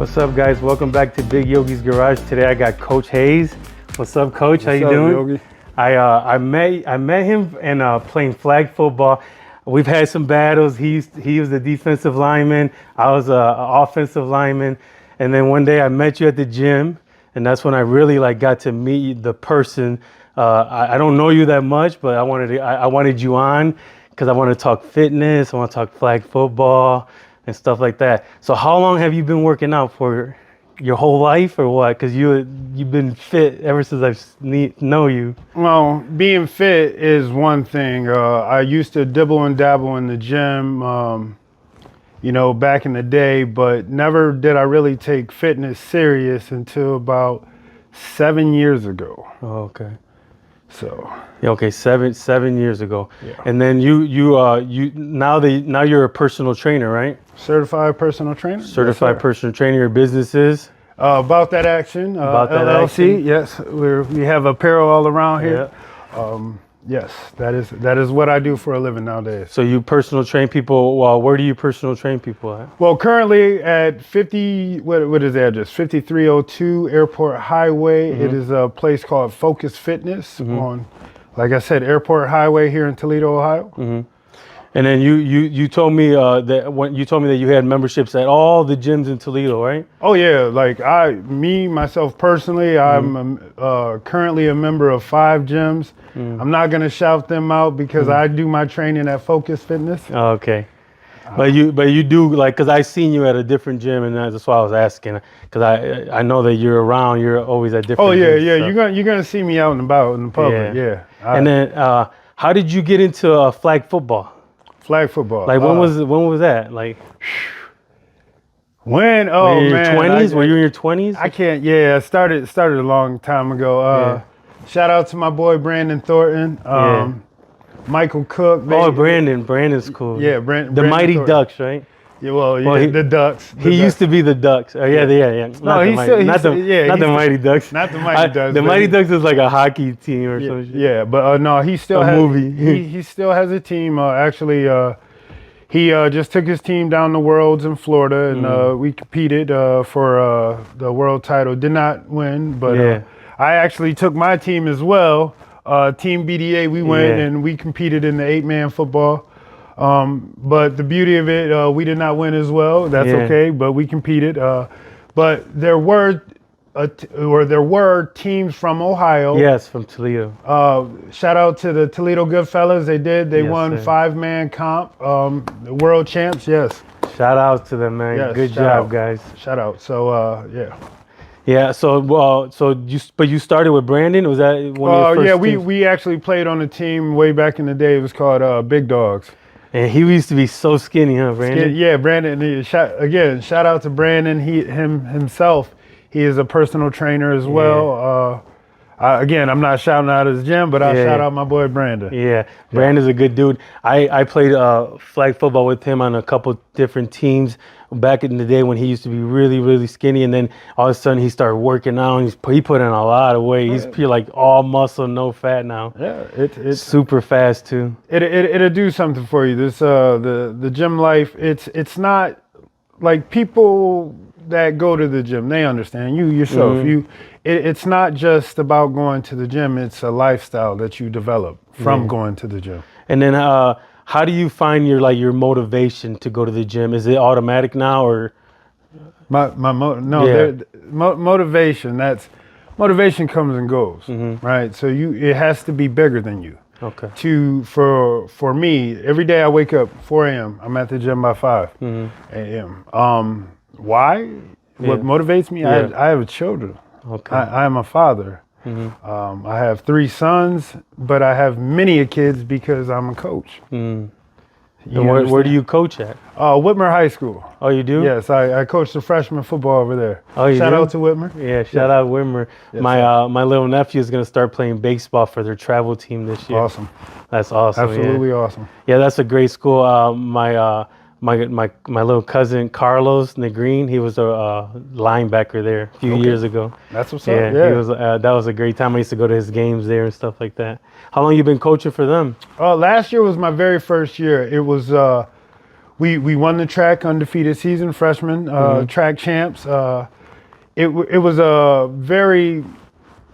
What's up, guys? Welcome back to Big Yogi's Garage. Today I got Coach Hayes. What's up, Coach? How you doing? Yogi? I met him and playing flag football. We've had some battles. He was the defensive lineman. I was an offensive lineman. And then one day I met you at the gym, and that's when I really got to meet the person. I don't know you that much, but I wanted you on because I want to talk fitness. I want to talk flag football and stuff like that. So how long have you been working out for? Your whole life or what? Because you've been fit ever since I know you. Well, being fit is one thing. I used to dibble and dabble in the gym, back in the day, but never did I really take fitness serious until about 7 years ago. Oh, okay. So. Yeah, okay, seven years ago. Yeah. And then now you're a personal trainer, right? Certified personal trainer. Certified personal trainer. Your business is? About That Action. About That LLC. Action. Yes, we have apparel all around here. Yeah. Yes, that is what I do for a living nowadays. So you personal train people. Well, where do you personal train people at? Well, currently at 50. What is the address? 5302 Airport Highway. Mm-hmm. It is a place called Focus Fitness on, like I said, Airport Highway here in Toledo, Ohio. Mm-hmm. And then you told me that you had memberships at all the gyms in Toledo, right? Oh yeah, myself personally, I'm currently a member of 5 gyms. I'm not gonna shout them out because I do my training at Focus Fitness. Oh, okay. But you do because I seen you at a different gym, and that's why I was asking. Because I know that you're around. You're always at different. Oh yeah, gyms, yeah. so. You're gonna see me out and about in the public. Yeah. And then how did you get into flag football? Flag football. When was that? When? Oh man. Your 20s? Were you in your 20s? I can't. Yeah, it started a long time ago. Shout out to my boy Brandon Thornton. Michael Cook. Brandon's cool. Yeah, the Brandon Mighty Thornton. Ducks, right? Yeah, the Ducks. He used to be the Ducks. Oh yeah. Not the Mighty Ducks. Not the Mighty Ducks. The Mighty Ducks is like a hockey team or something. Yeah, but no, he still has movie. He still has a team. He just took his team down the Worlds in Florida, and we competed for the world title. Did not win, but I actually took my team as well. Team BDA, we went and we competed in the 8-man football. But the beauty of it, we did not win as well. That's okay, but we competed. But there were teams from Ohio. Yes, from Toledo. Shout out to the Toledo Goodfellas. They won 5-man comp. The world champs. Yes. Shout out to them, man. Yes, good job, guys. Shout out. So yeah. Yeah. So you started with Brandon. Was that one of your first teams? We actually played on a team way back in the day. It was called Big Dogs. And he used to be so skinny, huh, Brandon? Yeah, Brandon. Shout out to Brandon. Himself. He is a personal trainer as well. I'm not shouting out his gym, but I'll shout out my boy Brandon. Yeah, Brandon's a good dude. I played flag football with him on a couple different teams back in the day when he used to be really, really skinny, and then all of a sudden he started working out. And he put in a lot of weight. He's like all muscle, no fat now. Yeah, it's super fast too. It'll do something for you. This the gym life. It's not like people that go to the gym, they understand. You yourself, it's not just about going to the gym. It's a lifestyle that you develop from going to the gym. And then how do you find your motivation to go to the gym? Is it automatic now, or motivation? Motivation comes and goes, right? So it has to be bigger than you. Okay. For me, every day I wake up 4 a.m. I'm at the gym by 5 a.m. Why? What motivates me? I have children. Okay. I am a father. I have 3 sons, but I have many kids because I'm a coach. Where do you coach at? Whitmer High School. Oh, you do? Yes, I coach the freshman football over there. Oh, you Shout do? out to Whitmer. Yeah, shout out Whitmer. Yes, my little nephew is gonna start playing baseball for their travel team this year. Awesome. That's awesome. Absolutely awesome. Yeah, that's a great school. My little cousin Carlos Negreen, he was a linebacker there a few years ago. That's what's up. Yeah, he was. That was a great time. I used to go to his games there and stuff like that. How long you been coaching for them? Last year was my very first year. It was we won the track undefeated season, freshman track champs. It was a very,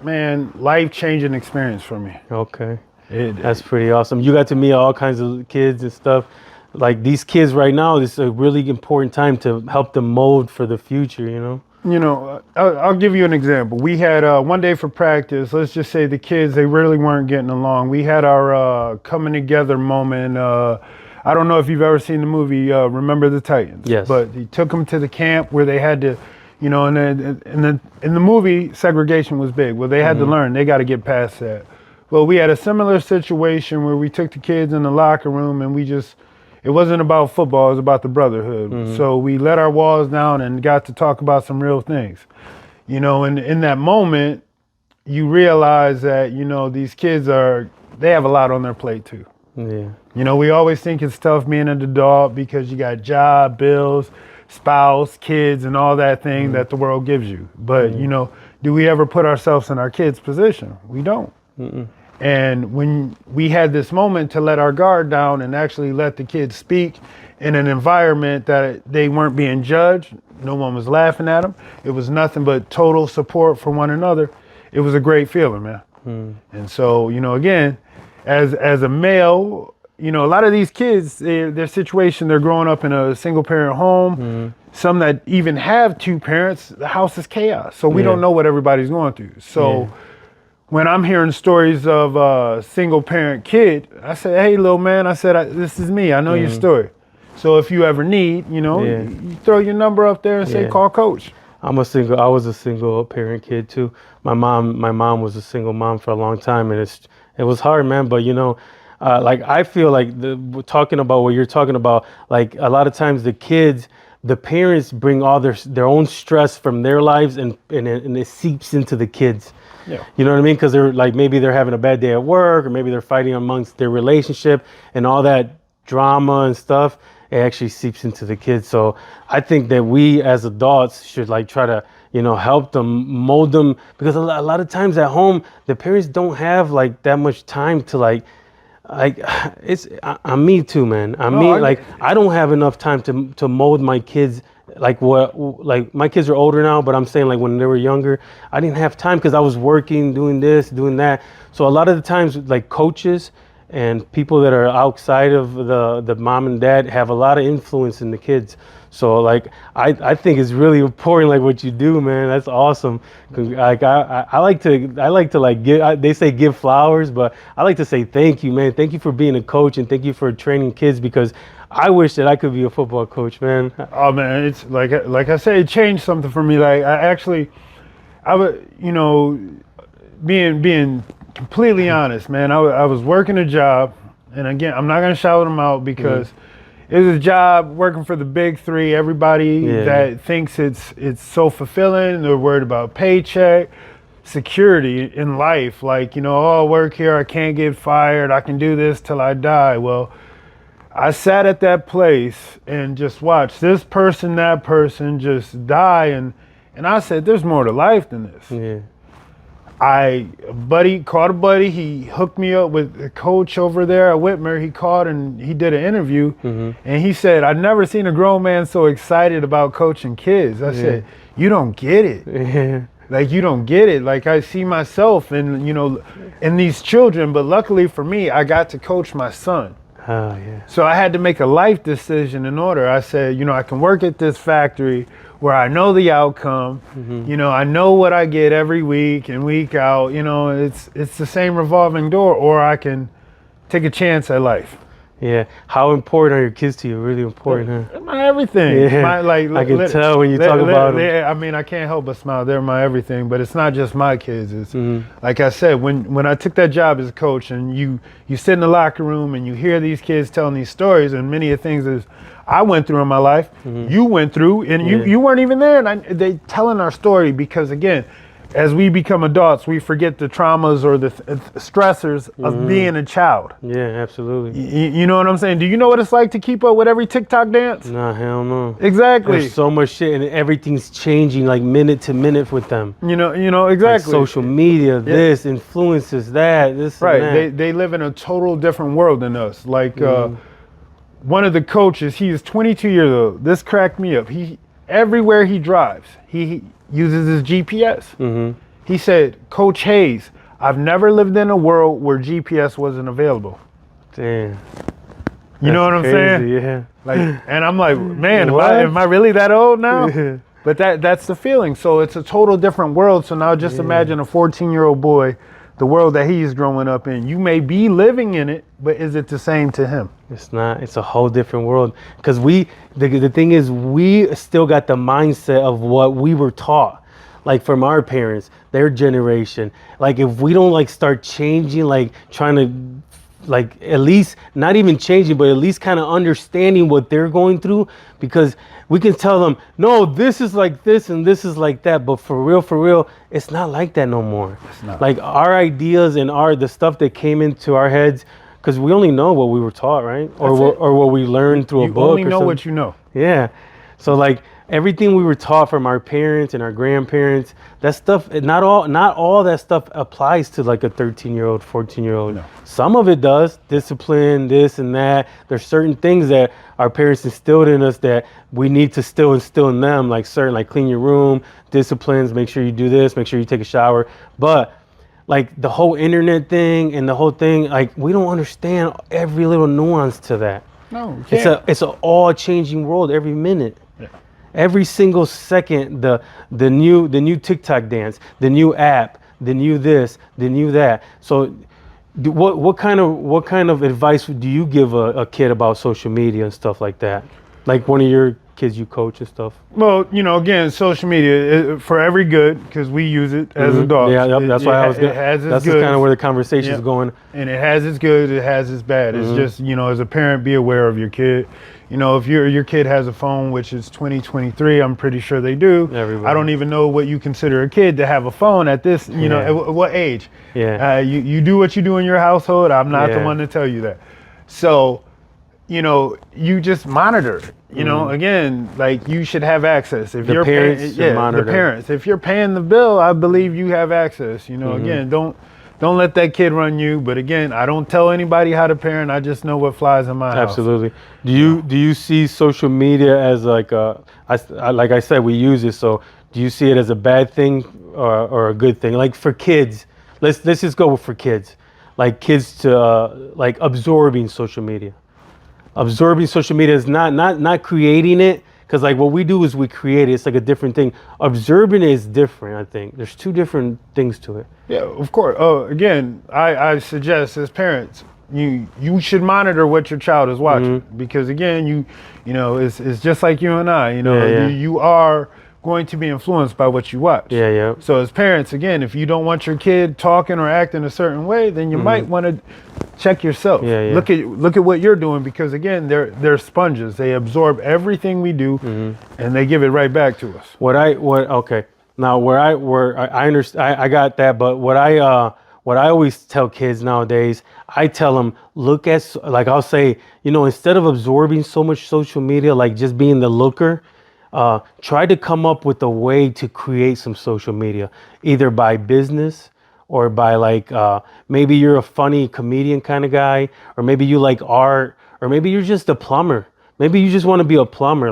man, life-changing experience for me. Okay. That's pretty awesome. You got to meet all kinds of kids and stuff. Like these kids right now, this is a really important time to help them mold for the future, you know? You know, I'll give you an example. We had one day for practice. Let's just say the kids, they really weren't getting along. We had our coming together moment. I don't know if you've ever seen the movie Remember the Titans. Yes. But he took them to the camp where they had to, you know, and then in the movie, segregation was big. Well, they had to learn. They got to get past that. Well, we had a similar situation where we took the kids in the locker room and it wasn't about football, it was about the brotherhood. So we let our walls down and got to talk about some real things. You know, and in that moment, you realize that, you know, these kids they have a lot on their plate too. Yeah. You know, we always think it's tough being an adult because you got job, bills, spouse, kids, and all that thing that the world gives you. But, you know, do we ever put ourselves in our kids' position? We don't. And when we had this moment to let our guard down and actually let the kids speak in an environment that they weren't being judged, no one was laughing at them, it was nothing but total support for one another, it was a great feeling, man. And so, you know, again, as a male, you know, a lot of these kids, their situation, they're growing up in a single parent home. Some that even have two parents, the house is chaos. So we don't know what everybody's going through. So when I'm hearing stories of a single parent kid, I say, hey, little man, I said, this is me. I know your story. So if you ever need, you know, you throw your number up there and say, call coach. I was a single parent kid too. My mom was a single mom for a long time, and it was hard, man. But you know, like I feel like talking about what you're talking about, like a lot of times the parents bring all their own stress from their lives and it seeps into the kids. Yeah. You know what I mean? Because they're like, maybe they're having a bad day at work, or maybe they're fighting amongst their relationship, and all that drama and stuff, it actually seeps into the kids. So I think that we as adults should like try to, you know, help them, mold them, because a lot of times at home, the parents don't have like that much time to like I'm me too, man. I don't have enough time to mold my kids. Like my kids are older now, but I'm saying like when they were younger, I didn't have time because I was working, doing this, doing that. So a lot of the times, like coaches and people that are outside of the mom and dad have a lot of influence in the kids. So like I think it's really important, like what you do, man. That's awesome. Like I like to like give. They say give flowers, but I like to say thank you, man. Thank you for being a coach, and thank you for training kids, because I wish that I could be a football coach, man. Oh man, it's like I said, it changed something for me. Like I would, you know, being completely honest, man. I was working a job, and again, I'm not gonna shout them out because it was a job working for the big three. Everybody that thinks it's so fulfilling, they're worried about paycheck, security in life. Like, you know, oh, I work here, I can't get fired, I can do this till I die. Well, I sat at that place and just watched this person, that person just die, and I said, there's more to life than this. Yeah. Called a buddy, he hooked me up with a coach over there at Whitmer. He called and he did an interview, and he said, I've never seen a grown man so excited about coaching kids. I said, you don't get it. Yeah. Like, you don't get it. Like, I see myself in, you know, in these children, but luckily for me, I got to coach my son. Oh, yeah. So I had to make a life decision in order. I said, you know, I can work at this factory where I know the outcome, you know, I know what I get every week and week out, you know, it's the same revolving door, or I can take a chance at life. Yeah. How important are your kids to you? Really important, huh? My everything. Yeah. I can tell when you talk about them. I mean, I can't help but smile. They're my everything, but it's not just my kids. It's like I said, when I took that job as a coach, and you sit in the locker room and you hear these kids telling these stories, and many of the things that I went through in my life, you went through, and you weren't even there, and they telling our story, because again, as we become adults, we forget the traumas or the stressors of being a child. Yeah, absolutely. You know what I'm saying? Do you know what it's like to keep up with every TikTok dance? Nah, hell no. Exactly. There's so much shit, and everything's changing like minute to minute with them. You know exactly. Like social media, this influences that, this right. And that. They live in a total different world than us. Like one of the coaches, he is 22 years old. This cracked me up. Everywhere he drives, he uses his GPS. Mm-hmm. He said, Coach Hayes, I've never lived in a world where GPS wasn't available. Damn. You know what I'm saying? Yeah. Like, and I'm like, man, What? am I really that old now? Yeah. But that's the feeling. So it's a total different world. So now just imagine a 14-year-old boy, the world that he's growing up in. You may be living in it, but is it the same to him? It's not. It's a whole different world. Because the thing is, we still got the mindset of what we were taught. Like from our parents, their generation. Like if we don't like start changing, like trying to like at least not even changing, but at least kind of understanding what they're going through, because we can tell them, no, this is like this and this is like that. But for real, it's not like that no more. It's not. Like our ideas and the stuff that came into our heads, because we only know what we were taught, right? Or what we learned through a book. You only or know something. what you know. Yeah. So like everything we were taught from our parents and our grandparents, that stuff, not all that stuff applies to like a 13-year-old, 14-year-old. No. Some of it does, discipline, this and that. There's certain things that our parents instilled in us that we need to still instill in them, like clean your room, disciplines, make sure you do this, make sure you take a shower. But like the whole internet thing and the whole thing, like we don't understand every little nuance to that. No, you can't. It's an all changing world every minute. Yeah. Every single second, the new TikTok dance, the new app, the new this, the new that. So, what kind of advice do you give a kid about social media and stuff like that? Like one of your kids you coach and stuff. Well, again, social media for every good, because we use it as adults. Yeah, yep, that's why I was good. That's kind of where the conversation is going. And it has its good, it has its bad. It's just, as a parent, be aware of your kid. If your kid has a phone, which is 2023, I'm pretty sure they do. Everybody. I don't even know what you consider a kid to have a phone at this, at what age. Yeah. You do what you do in your household. I'm not the one to tell you that. So, you just monitor. Again, like you should have access. If The parents should monitor. The parents. If you're paying the bill, I believe you have access. Again, don't let that kid run you. But again, I don't tell anybody how to parent. I just know what flies in my house. Absolutely. Do you see social media as like like I said, we use it. So do you see it as a bad thing or a good thing? Like for kids, let's just go for kids. Like kids to like absorbing social media. Absorbing social media is not creating it, because like what we do is we create it. It's like a different thing. Observing it is different. I think there's two different things to it. Yeah, of course. Again, I suggest as parents, you should monitor what your child is watching, because again, it's just like you and I. You are going to be influenced by what you watch. Yeah. So as parents, again, if you don't want your kid talking or acting a certain way, then you might want to check yourself. Yeah. Look at what you're doing, because again, they're sponges. They absorb everything we do, and they give it right back to us. Okay. Now where I understand, I got that, but what I always tell kids nowadays, I tell them, look at, like I'll say, instead of absorbing so much social media, like just being the looker, try to come up with a way to create some social media, either by business or by like, maybe you're a funny comedian kind of guy, or maybe you like art, or maybe you're just a plumber. Maybe you just want to be a plumber,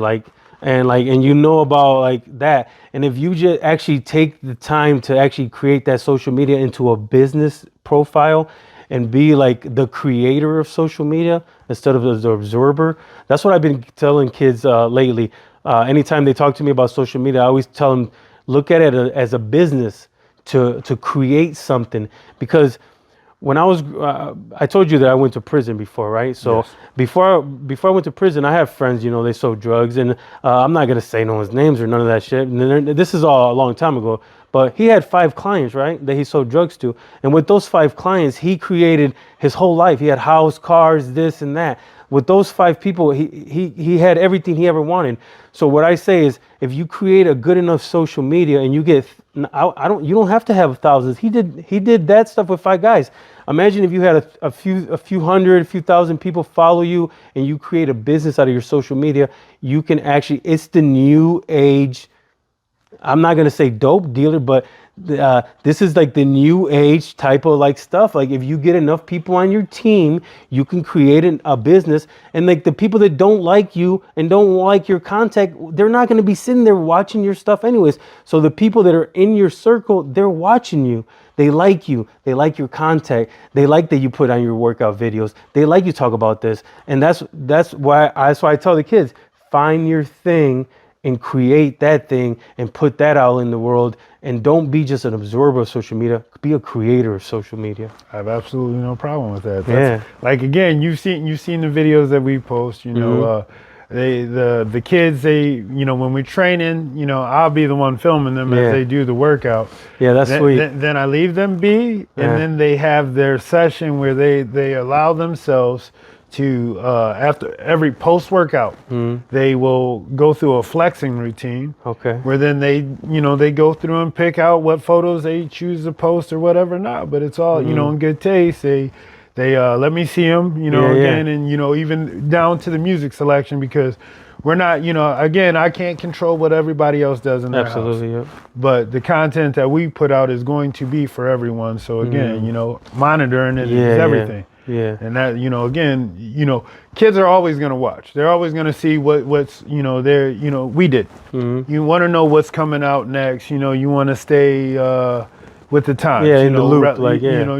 and you know about like that. And if you just actually take the time to actually create that social media into a business profile and be like the creator of social media instead of the absorber, that's what I've been telling kids lately. Anytime they talk to me about social media, I always tell them, look at it as a business to create something. Because when I told you that I went to prison before, right? So yes. before I went to prison, I have friends, they sold drugs, and I'm not gonna say no one's names or none of that shit. And this is all a long time ago, but he had 5 clients, right, that he sold drugs to. And with those 5 clients, he created his whole life. He had house, cars, this and that. With those 5 people, he had everything he ever wanted. So what I say is, if you create a good enough social media and you get, you don't have to have thousands. He did that stuff with 5 guys. Imagine if you had a few hundred, a few thousand people follow you, and you create a business out of your social media. You can actually, it's the new age. I'm not gonna say dope dealer, but This is like the new age type of like stuff. Like if you get enough people on your team, you can create a business. And like the people that don't like you and don't like your content, they're not going to be sitting there watching your stuff anyways. So the people that are in your circle, they're watching you. They like you. They like your content. They like that you put on your workout videos. They like you talk about this. And that's why I tell the kids, find your thing and create that thing and put that out in the world. And don't be just an absorber of social media. Be a creator of social media. I have absolutely no problem with that. That's, like again, you've seen the videos that we post. You know, the kids, when we're training, I'll be the one filming them as they do the workout. Yeah, that's sweet. Then I leave them be, and then they have their session where they allow themselves to after every post workout, they will go through a flexing routine. Okay. Where then they go through and pick out what photos they choose to post or whatever not. But it's all in good taste. They let me see them, again, and even down to the music selection, because we're not, again, I can't control what everybody else does in their house. Absolutely, yeah. But the content that we put out is going to be for everyone. So again, monitoring it is everything. Yeah. And that, again, kids are always going to watch. They're always going to see what's, we did. You want to know what's coming out next. You want to stay with the times. Yeah, in the loop.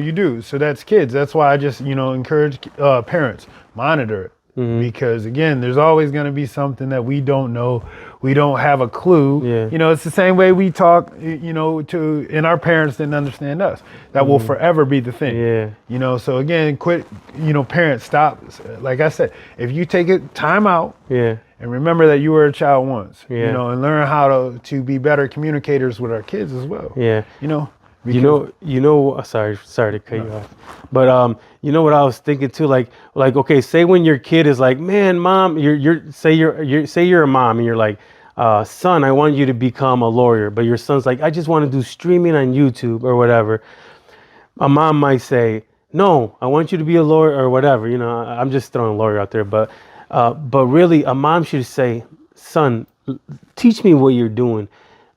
You do. So that's kids. That's why I just, encourage parents, monitor it. Because again, there's always going to be something that we don't know. We don't have a clue. Yeah. It's the same way we talk, and our parents didn't understand us. That will forever be the thing. Yeah. So again, quit, parents, stop. Like I said, if you take it time out. Yeah. And remember that you were a child once. Yeah. And learn how to be better communicators with our kids as well. Yeah. Sorry to cut you off, but you know what I was thinking too, like okay, say when your kid is like, man, mom, say you're a mom and you're like, son, I want you to become a lawyer, but your son's like, I just want to do streaming on YouTube or whatever. A mom might say, no, I want you to be a lawyer or whatever. I'm just throwing lawyer out there, but really, a mom should say, son, teach me what you're doing.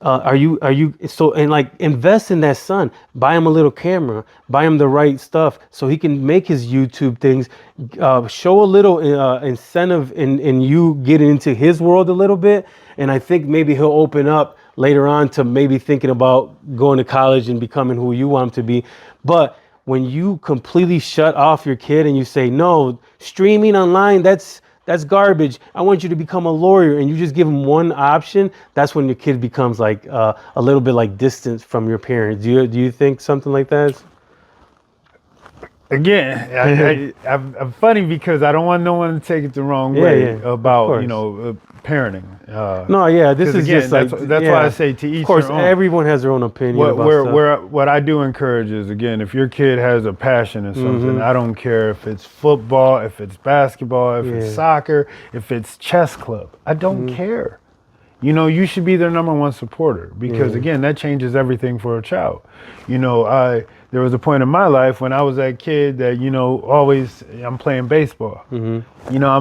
Are you so, and like invest in that son, buy him a little camera, buy him the right stuff so he can make his YouTube things, show a little incentive in you getting into his world a little bit. And I think maybe he'll open up later on to maybe thinking about going to college and becoming who you want him to be. But when you completely shut off your kid and you say, no, streaming online, that's garbage. I want you to become a lawyer, and you just give them one option. That's when your kid becomes like a little bit like distant from your parents. Do you think something like that? Again, I'm funny because I don't want no one to take it the wrong way about parenting. This is again, just like that's why I say to each. Of course, their own. everyone has their own opinion. What I do encourage is, again, if your kid has a passion in something, I don't care if it's football, if it's basketball, if it's soccer, if it's chess club. I don't care. You should be their number one supporter, because again, that changes everything for a child. There was a point in my life when I was that kid that, always I'm playing baseball. I'm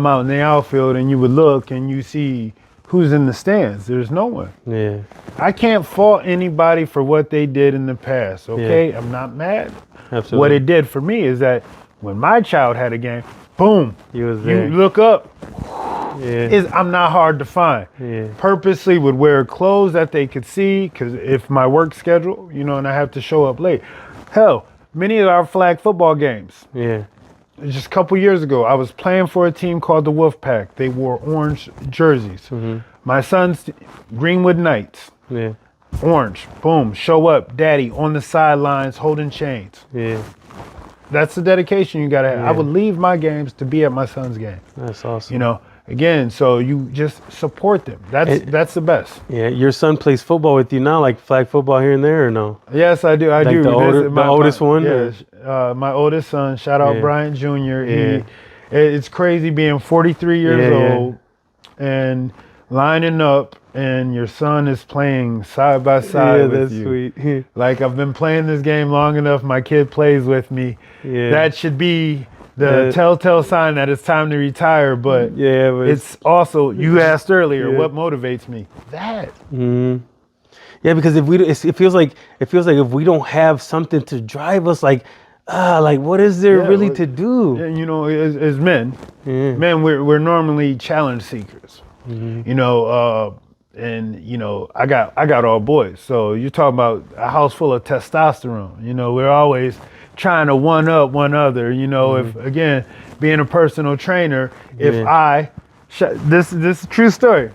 out in the outfield, and you would look and you see who's in the stands. There's no one. Yeah. I can't fault anybody for what they did in the past. Okay. Yeah. I'm not mad. Absolutely. What it did for me is that when my child had a game, boom, you look up. I'm not hard to find. Purposely would wear clothes that they could see, because if my work schedule, and I have to show up late. Hell, many of our flag football games. Just a couple years ago, I was playing for a team called the Wolfpack. They wore orange jerseys. My son's Greenwood Knights. Orange, boom, show up, daddy on the sidelines holding chains. That's the dedication you gotta have. I would leave my games to be at my son's game. That's awesome. Again, so you just support them. That's the best. Yeah, your son plays football with you now, like flag football here and there, or no? Yes, I do. I do. The oldest one? Yes, my oldest son, shout out Bryant Jr. It's crazy being 43 years old and lining up, and your son is playing side by side with you. That's sweet. Like, I've been playing this game long enough, my kid plays with me. That should be the telltale sign that it's time to retire, but it's also, you asked earlier, what motivates me? That. Yeah, because if it feels like if we don't have something to drive us, like what is there really to do? Yeah, you know, as men, we're normally challenge seekers. You know, and you know, I got all boys. So you're talking about a house full of testosterone. You know, we're always trying to one up one other. You know, if again, being a personal trainer, if this is a true story.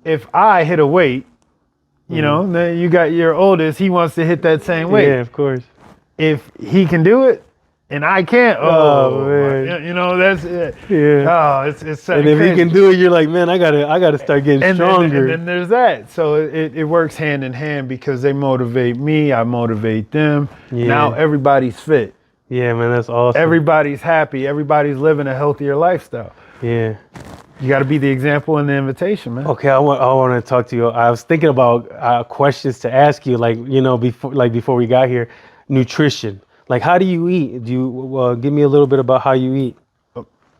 If I hit a weight, you know, then you got your oldest, he wants to hit that same weight. Yeah, of course. If he can do it and I can't, man. You know, that's it. Yeah. Oh, it's and if crazy. he can do it, you're like, man, I gotta start getting stronger. And then there's that. So it works hand in hand because they motivate me, I motivate them. Yeah. Now everybody's fit. Yeah, man, that's awesome. Everybody's happy. Everybody's living a healthier lifestyle. Yeah. You got to be the example and the invitation, man. Okay, I want to talk to you. I was thinking about questions to ask you, like, you know, before we got here, nutrition. Like, how do you eat? Do you give me a little bit about how you eat?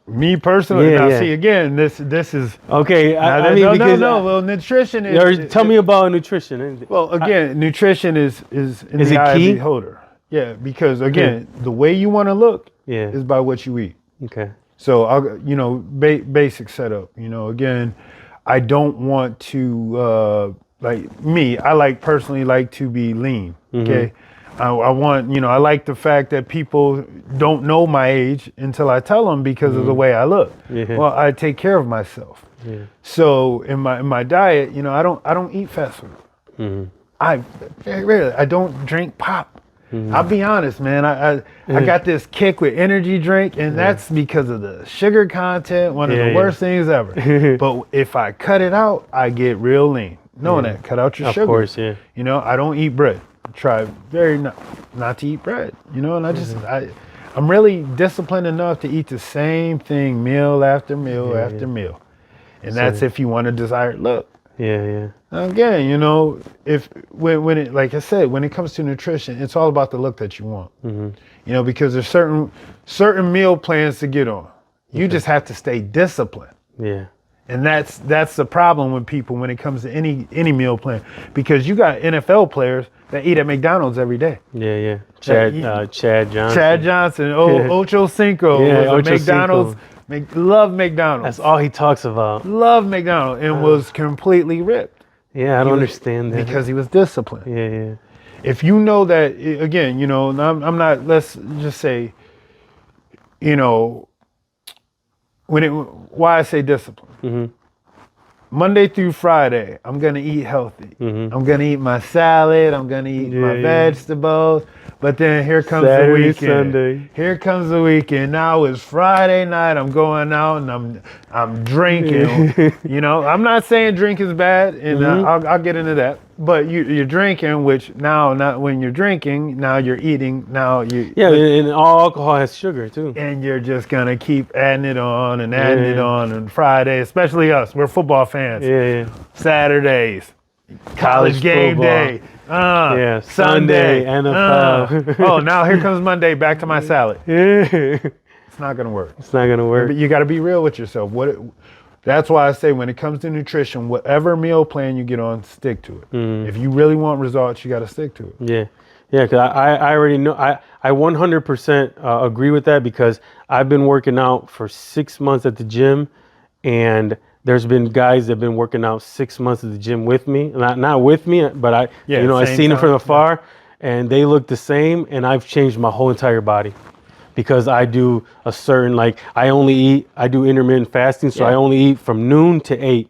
Me personally, see again, this is okay. Well, nutrition is. Tell me about nutrition. Well, again, nutrition is in the eye of the beholder. Yeah, because again, the way you want to look is by what you eat. Okay. So you know, basic setup. You know, again, I don't want to like me. I personally like to be lean. Okay. I want, you know, I like the fact that people don't know my age until I tell them because of the way I look. Yeah. Well, I take care of myself. Yeah. So in my diet, you know, I don't eat fast food. I don't drink pop. I'll be honest, man. I got this kick with energy drink, and that's because of the sugar content. One of the worst things ever. But if I cut it out, I get real lean. Knowing that, cut out your sugar. Of course, yeah. You know, I don't eat bread. Try not to eat bread, you know, and I'm really disciplined enough to eat the same thing meal after meal after meal, and that's if you want a desired look. Yeah. Again, you know, when it, like I said, when it comes to nutrition, it's all about the look that you want. You know, because there's certain meal plans to get on. You just have to stay disciplined. Yeah. And that's the problem with people when it comes to any meal plan, because you got NFL players that eat at McDonald's every day. Yeah. Chad Johnson. Chad Johnson. Ocho Cinco was a McDonald's. Love McDonald's. That's all he talks about. Love McDonald's and was completely ripped. Yeah, I don't understand that. Because he was disciplined. Yeah. If you know that, again, you know, I'm not. Let's just say, you know, why I say discipline. Monday through Friday, I'm gonna eat healthy. I'm gonna eat my salad. I'm gonna eat my vegetables. But then here comes the weekend. Sunday. Here comes the weekend. Now it's Friday night. I'm going out and I'm drinking. You know, I'm not saying drink is bad, and I'll get into that. But you're drinking, which now not when you're drinking, now you're eating. Now you and all alcohol has sugar too. And you're just gonna keep adding it on and adding it on. And Friday, especially us, we're football fans. Saturdays, college game day. Sunday, NFL. Oh, now here comes Monday. Back to my salad. It's not gonna work. It's not gonna work. But you got to be real with yourself. That's why I say when it comes to nutrition, whatever meal plan you get on, stick to it. If you really want results, you got to stick to it. Yeah, because I already know. I 100% agree with that, because I've been working out for 6 months at the gym, and there's been guys that have been working out 6 months at the gym with me. Not with me, but I've seen them from afar, and they look the same, and I've changed my whole entire body. Because I do a certain, I do intermittent fasting, so I only eat from noon to 8.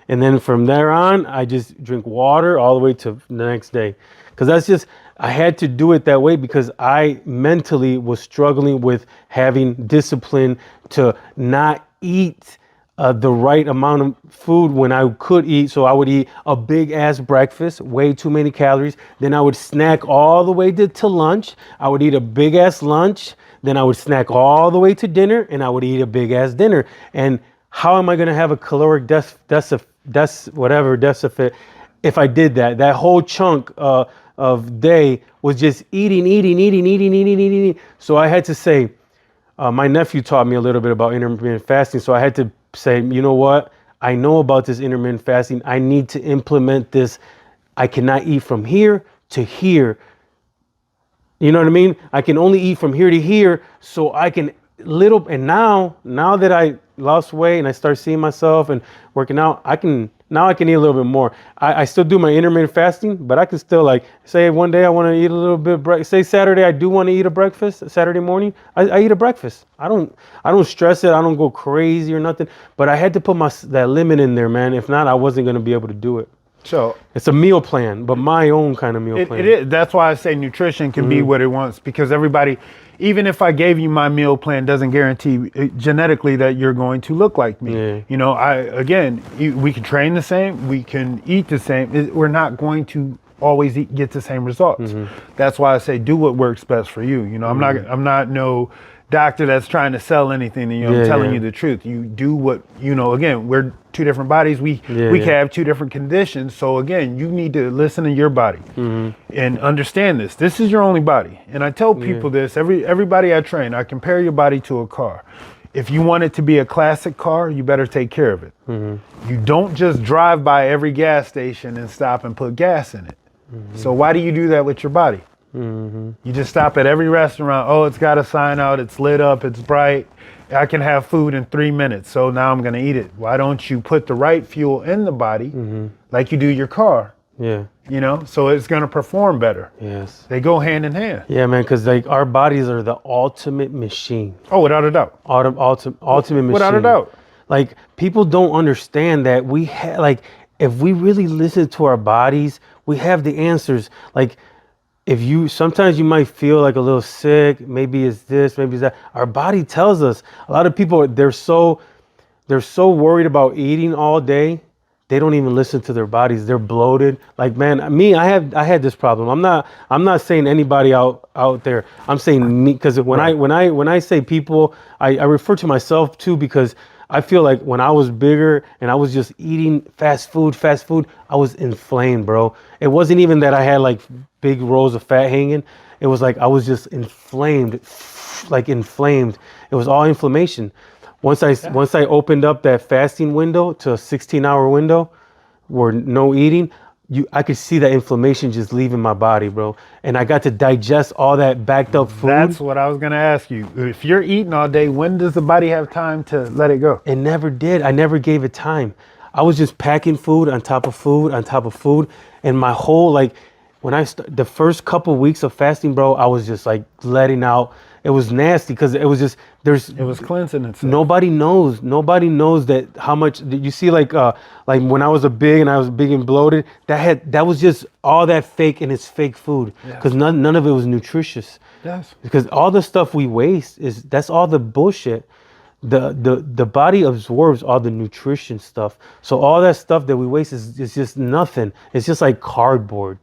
And then from there on, I just drink water all the way to the next day. Because I had to do it that way because I mentally was struggling with having discipline to not eat the right amount of food when I could eat. So I would eat a big ass breakfast, way too many calories. Then I would snack all the way to lunch. I would eat a big ass lunch. Then I would snack all the way to dinner, and I would eat a big ass dinner. And how am I going to have a caloric deficit if I did that? That whole chunk of day was just eating. So I had to say, my nephew taught me a little bit about intermittent fasting. So I had to say, you know what? I know about this intermittent fasting. I need to implement this I cannot eat from here to here. You know what I mean? I can only eat from here to here, so I can and now that I lost weight and I start seeing myself and working out, I can eat a little bit more. I still do my intermittent fasting, but I can still, like, say one day I want to eat a little bit. Say Saturday I do want to eat a breakfast. Saturday morning I eat a breakfast. I don't stress it. I don't go crazy or nothing. But I had to put that limit in there, man. If not, I wasn't going to be able to do it. So it's a meal plan, but my own kind of meal plan. It is. That's why I say nutrition can be what it wants, because everybody, even if I gave you my meal plan, doesn't guarantee genetically that you're going to look like me. Yeah. You know, we can train the same, we can eat the same. We're not going to always get the same results. That's why I say do what works best for you. You know, I'm not no doctor that's trying to sell anything. You know, I'm telling you the truth. You do what, you know, again, we're two different bodies. We can have two different conditions. So again, you need to listen to your body and understand this. This is your only body. And I tell people this, everybody I train, I compare your body to a car. If you want it to be a classic car, you better take care of it. You don't just drive by every gas station and stop and put gas in it. So why do you do that with your body? You just stop at every restaurant. Oh, it's got a sign out. It's lit up. It's bright. I can have food in 3 minutes. So now I'm going to eat it. Why don't you put the right fuel in the body like you do your car? Yeah. You know, so it's going to perform better. Yes. They go hand in hand. Yeah, man, because like our bodies are the ultimate machine. Oh, without a doubt. Ultimate machine. Without a doubt. Like, people don't understand that if we really listen to our bodies, we have the answers. Like, sometimes you might feel like a little sick, maybe it's this, maybe it's that. Our body tells us. A lot of people, they're so worried about eating all day, they don't even listen to their bodies. They're bloated. Like, man, I had this problem. I'm not saying anybody out there. I'm saying me, because when I say people, I refer to myself too, because I feel like when I was bigger and I was just eating fast food, I was inflamed, bro. It wasn't even that I had like big rolls of fat hanging. It was like I was just inflamed. It was all inflammation. Once I opened up that fasting window to a 16-hour window where no eating, I could see that inflammation just leaving my body, bro. And I got to digest all that backed up food. That's what I was going to ask you. If you're eating all day, when does the body have time to let it go? It never did. I never gave it time. I was just packing food on top of food on top of food. And my whole, like, the first couple weeks of fasting, bro, I was just like letting out. It was nasty because it was just, it was cleansing itself. Nobody knows that how much you see, like when I was big and bloated, that was just all that fake, and it's fake food, because none of it was nutritious. Yes. Because all the stuff we waste that's all the bullshit. The body absorbs all the nutrition stuff. So all that stuff that we waste is just nothing. It's just like cardboard.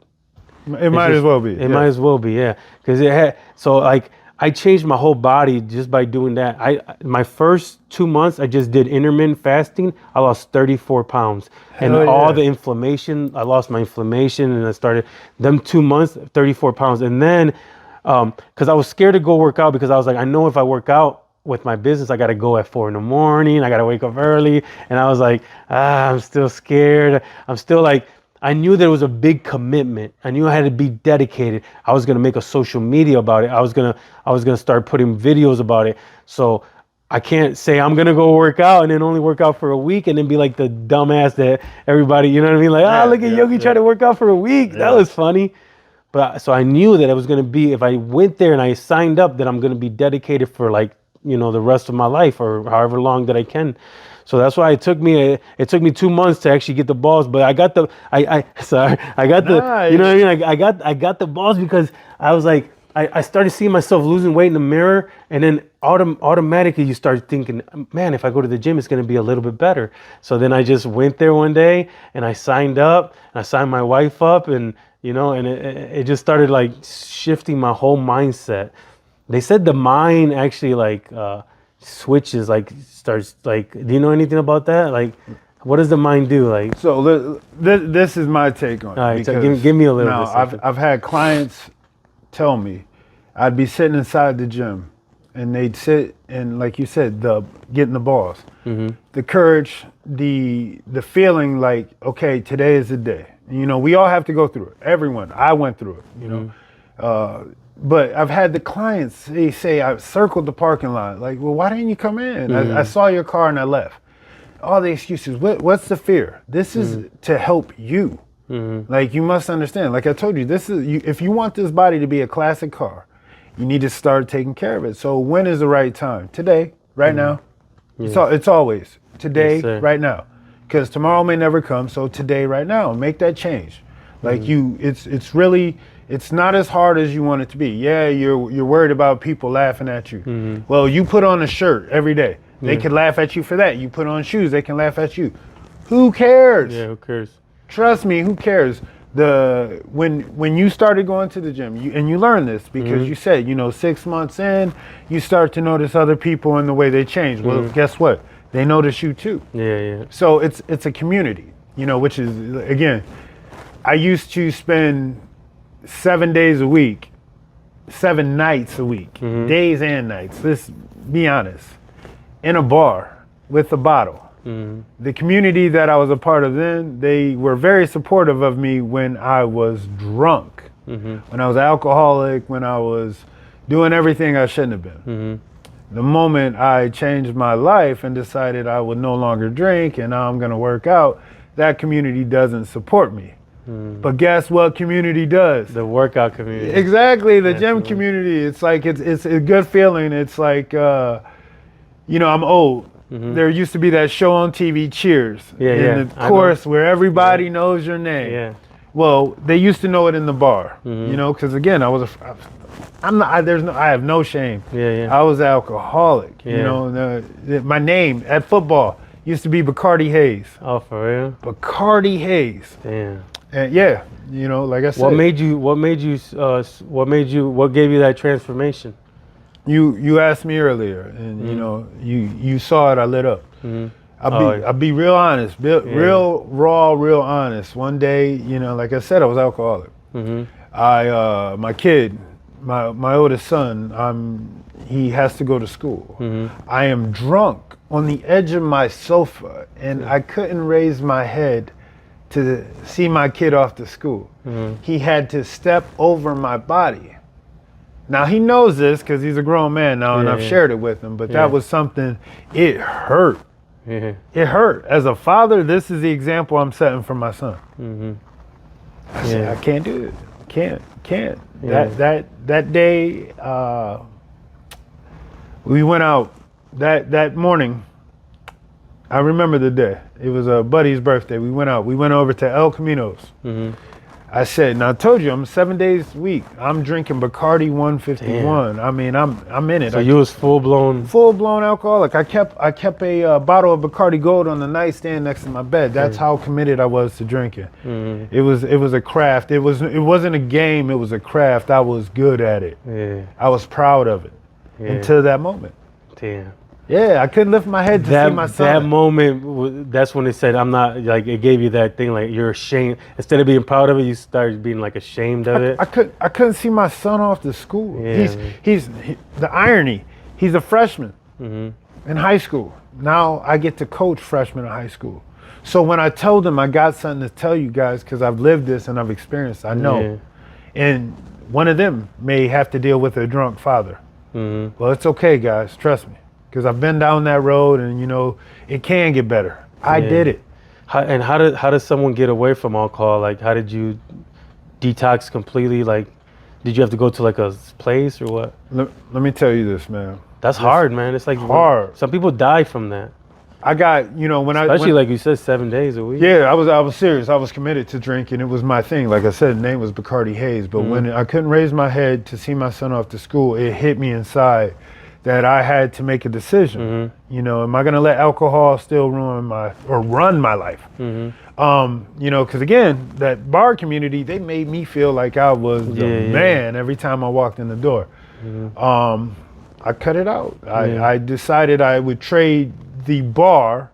It might as well be. It might as well be, yeah. Because I changed my whole body just by doing that. My first 2 months, I just did intermittent fasting. I lost 34 pounds. And all the inflammation, I lost my inflammation, and I started them 2 months, 34 pounds. And then, because I was scared to go work out, because I was like, I know if I work out with my business, I got to go at 4 a.m. I got to wake up early. And I was like, I'm still scared. I'm still like, I knew there was a big commitment. I knew I had to be dedicated. I was going to make a social media about it. I was going to start putting videos about it. So I can't say I'm going to go work out and then only work out for a week and then be like the dumbass that everybody, you know what I mean? Like, look at Yogi try to work out for a week. That was funny. But so I knew that it was going to be, if I went there and I signed up, that I'm going to be dedicated for, like, you know, the rest of my life, or however long that I can. So that's why it took me 2 months to actually get the balls, but I got the, I got the, you know what I mean? I got the balls because I was like, I started seeing myself losing weight in the mirror, and then automatically you start thinking, man, if I go to the gym, it's going to be a little bit better. So then I just went there one day and I signed up, and I signed my wife up, and, you know, and it just started like shifting my whole mindset. They said the mind actually switches, like starts, like, do you know anything about that? Like, what does the mind do? Like, so this is my take on it. All right, so give me a little bit. I've had clients tell me, I'd be sitting inside the gym, and they'd sit and, like you said, getting the balls, the courage, the feeling like, okay, today is the day. You know, we all have to go through it. Everyone. I went through it. You know, but I've had the clients. They say I circled the parking lot. Like, well, why didn't you come in? I saw your car and I left. All the excuses. What's the fear? This is to help you. Like, you must understand. Like I told you, this is if you want this body to be a classic car, you need to start taking care of it. So when is the right time? Today, right now. It's always today, right now. Because tomorrow may never come. So today, right now, make that change. Like it's not as hard as you want it to be. Yeah, you're worried about people laughing at you. Well, you put on a shirt every day. They can laugh at you for that. You put on shoes, they can laugh at you. Who cares? Yeah, who cares? Trust me, who cares? When you started going to the gym, and you learn this because you said, 6 months in, you start to notice other people and the way they change. Well, guess what? They notice you too. Yeah. So it's a community, which is, again, I used to spend 7 days a week, 7 nights a week, days and nights. Let's be honest, in a bar with a bottle. The community that I was a part of then, they were very supportive of me when I was drunk, when I was alcoholic, when I was doing everything I shouldn't have been. The moment I changed my life and decided I would no longer drink and now I'm going to work out, that community doesn't support me. But guess what community does? The workout community. Exactly, the gym community. It's like, it's a good feeling. It's like, I'm old. There used to be that show on TV, Cheers. In the chorus where everybody knows your name. Yeah. Well, they used to know it in the bar, because again, I have no shame. I was alcoholic. My name at football used to be Bryant Hayes. Oh, for real? Bryant Hayes. Damn. And like I said. What gave you that transformation? You asked me earlier, and you saw it. I lit up. I'll be real honest, real raw, real honest. One day, like I said, I was alcoholic. My kid, my oldest son, he has to go to school. I am drunk on the edge of my sofa, and I couldn't raise my head to see my kid off to school. He had to step over my body. Now, he knows this because he's a grown man now, and I've shared it with him, but that was something, it hurt. It hurt. As a father, this is the example I'm setting for my son. I said, I can't do it. Can't. That day, we went out that morning. I remember the day. It was a buddy's birthday. We went out. We went over to El Camino's. I said, now I told you, I'm 7 days a week. I'm drinking Bacardi 151. Damn. I mean, I'm in it. So you was full blown alcoholic. I kept a bottle of Bacardi Gold on the nightstand next to my bed. That's how committed I was to drinking. It was a craft. It wasn't a game. It was a craft. I was good at it. I was proud of it until that moment. Damn. Yeah, I couldn't lift my head to see my son. That moment, that's when they said, I'm not, like, it gave you that thing, like, you're ashamed. Instead of being proud of it, you started being, like, ashamed of it. I couldn't see my son off to school. He's the irony, he's a freshman in high school. Now I get to coach freshmen in high school. So when I told him I got something to tell you guys, because I've lived this and I've experienced, I know. And one of them may have to deal with a drunk father. Well, it's okay, guys, trust me. Because I've been down that road, and it can get better. I did it. How does someone get away from alcohol? Like, how did you detox completely? Like, did you have to go to like a place or what? Let me tell you this, man. That's hard, man. It's like hard. Some people die from that. I got, especially like you said, 7 days a week. Yeah, I was serious. I was committed to drinking. It was my thing. Like I said, the name was Bryant Hayes. But when I couldn't raise my head to see my son off to school, it hit me inside that I had to make a decision. Am I going to let alcohol still run my life? Because again, that bar community, they made me feel like I was the man every time I walked in the door. I cut it out. I decided I would trade the bar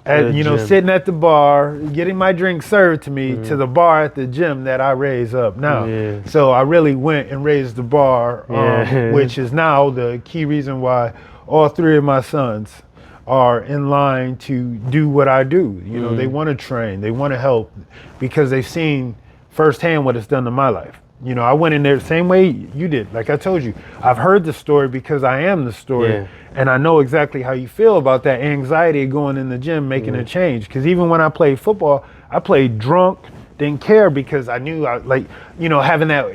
at, the gym. sitting at the bar, getting my drink served to me, to the bar at the gym that I raise up now. Yeah. So I really went and raised the bar, Yeah. which is now the key reason why all three of my sons are in line to do what I do. They want to train, they want to help, because they've seen firsthand what it's done to my life. I went in there the same way you did. Like I told you, I've heard the story because I am the story. Yeah. And I know exactly how you feel about that anxiety of going in the gym, making a change. Because even when I played football, I played drunk, didn't care, because I knew having that,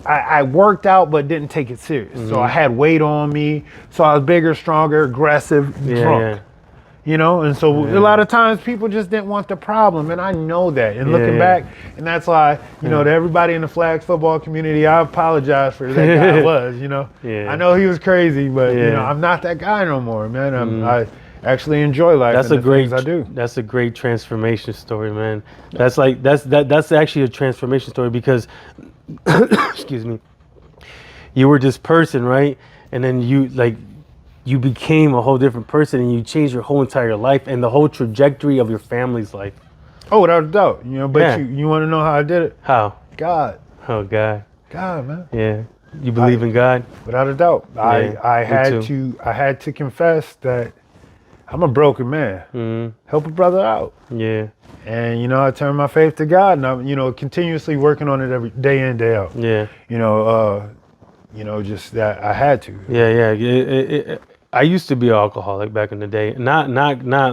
I worked out but didn't take it serious. So I had weight on me. So I was bigger, stronger, aggressive, drunk. And so a lot of times people just didn't want the problem, and I know that. And looking back, and that's why, to everybody in the flag football community, I apologize for that guy was, I know he was crazy, but I'm not that guy no more, man. I actually enjoy life. That's and a great. things I do. That's a great transformation story, man. That's actually a transformation story, because, excuse me, you were this person, right? And then you became a whole different person, and you changed your whole entire life and the whole trajectory of your family's life. Oh, without a doubt. But you want to know how I did it? How? God. Oh, God. God, man. Yeah. You believe in God? Without a doubt. Yeah, I had to confess that I'm a broken man. Help a brother out. Yeah. And I turned my faith to God, and I'm continuously working on it every day in, day out. Yeah. Just that I had to. Yeah. I used to be an alcoholic back in the day. Not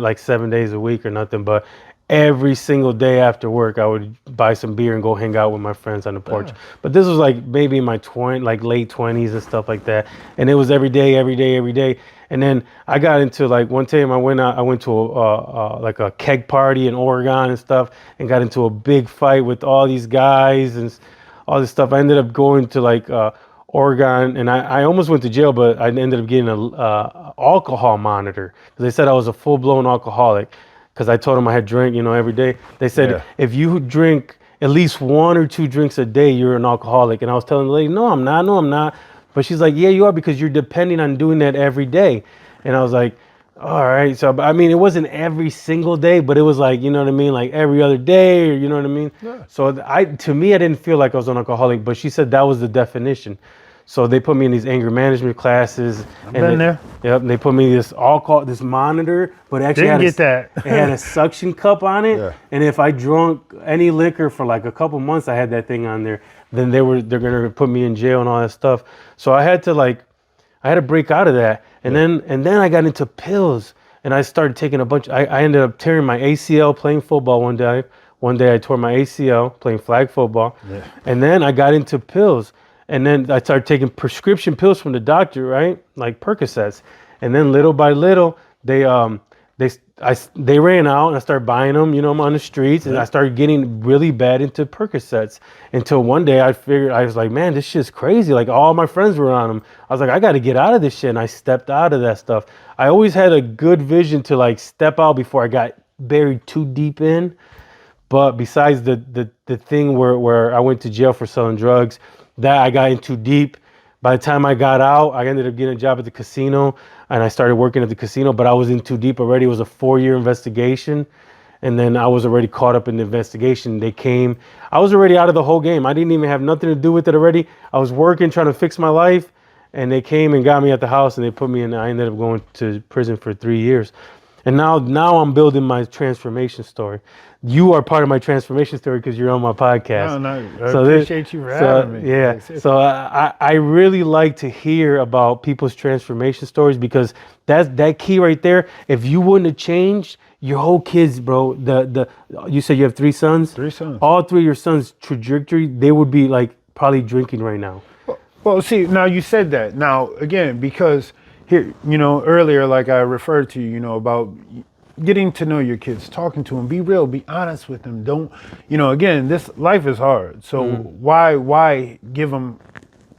like 7 days a week or nothing, but every single day after work, I would buy some beer and go hang out with my friends on the porch. But this was like maybe in my late 20s and stuff like that. And it was every day. And then I got into, like, one time I went to a keg party in Oregon and stuff, and got into a big fight with all these guys and all this stuff. I ended up going to Oregon, and I almost went to jail, but I ended up getting a alcohol monitor, because they said I was a full-blown alcoholic, because I told them I had drank, every day. They said, if you drink at least 1 or 2 drinks a day, you're an alcoholic. And I was telling the lady, no, I'm not. But she's like, yeah, you are, because you're depending on doing that every day. And I was like, all right. So, I mean, it wasn't every single day, but it was like, you know what I mean? Like every other day, or you know what I mean? Yeah. So to me, I didn't feel like I was an alcoholic, but she said that was the definition. So they put me in these anger management classes. I've been there. Yep. And they put me this this monitor, but actually it had a suction cup on it. Yeah. And if I drunk any liquor for like a couple months, I had that thing on there. Then they're gonna put me in jail and all that stuff. So I had to break out of that. And then I got into pills, and I started taking a bunch. I ended up tearing my ACL playing football one day. One day I tore my ACL playing flag football. Yeah. And then I got into pills. And then I started taking prescription pills from the doctor, right? Like Percocets. And then little by little, they ran out, and I started buying them, on the streets. And I started getting really bad into Percocets, until one day I was like, man, this shit's crazy. Like, all my friends were on them. I was like, I got to get out of this shit. And I stepped out of that stuff. I always had a good vision to like step out before I got buried too deep in. But besides the thing where I went to jail for selling drugs, that I got in too deep. By the time I got out, I ended up getting a job at the casino, and I started working at the casino, but I was in too deep already. It was a 4-year investigation, and then I was already caught up in the investigation. They came. I was already out of the whole game. I didn't even have nothing to do with it already. I was working, trying to fix my life, and they came and got me at the house, and they put me in. I ended up going to prison for 3 years. And now I'm building my transformation story. You are part of my transformation story because you're on my podcast. I appreciate you for having me. Yeah. So I really like to hear about people's transformation stories, because that's that key right there. If you wouldn't have changed your whole kids, bro, you said you have 3 sons? 3 sons. All 3 of your sons' trajectory, they would be like probably drinking right now. Well, see, now you said that. Now, again, because here, earlier, like I referred to, about getting to know your kids, talking to them, be real, be honest with them. Don't, again, this life is hard. So why give them,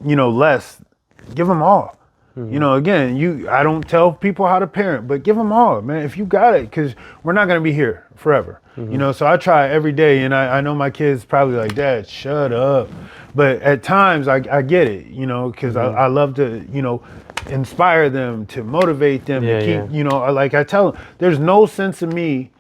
less? Give them all. Again, I don't tell people how to parent, but give them all, man. If you got it, because we're not going to be here forever. So I try every day, and I know my kids probably like, Dad, shut up. But at times I get it, because I love to, inspire them, to motivate them, Yeah, to keep, yeah. you know, like I tell them, there's no sense of me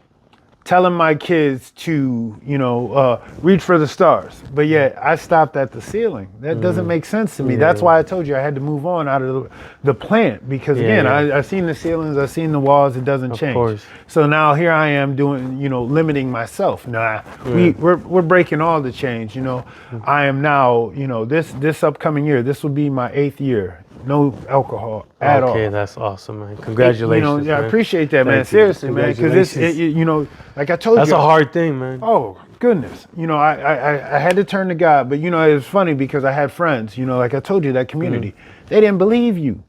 telling my kids to, you know, reach for the stars, but yet I stopped at the ceiling. That doesn't make sense to me. Yeah, That's yeah. why I told you I had to move on out of the plant, because Yeah, again, yeah. I've seen the ceilings, I've seen the walls, it doesn't Of change. course. So now here I am doing, you know, limiting myself. Nah, we're breaking all the chains, you know. I am now, you know, this upcoming year, this will be my 8th year. No alcohol at all. Okay, that's awesome, man. Congratulations, You know, yeah, man. I appreciate that, man. Thank you. Seriously, man, because Congratulations. you know, like I told That's you, a hard thing, man. oh goodness, you know, I had to turn to God, but you know, it was funny because I had friends, you know, like I told you, that community, they didn't believe you.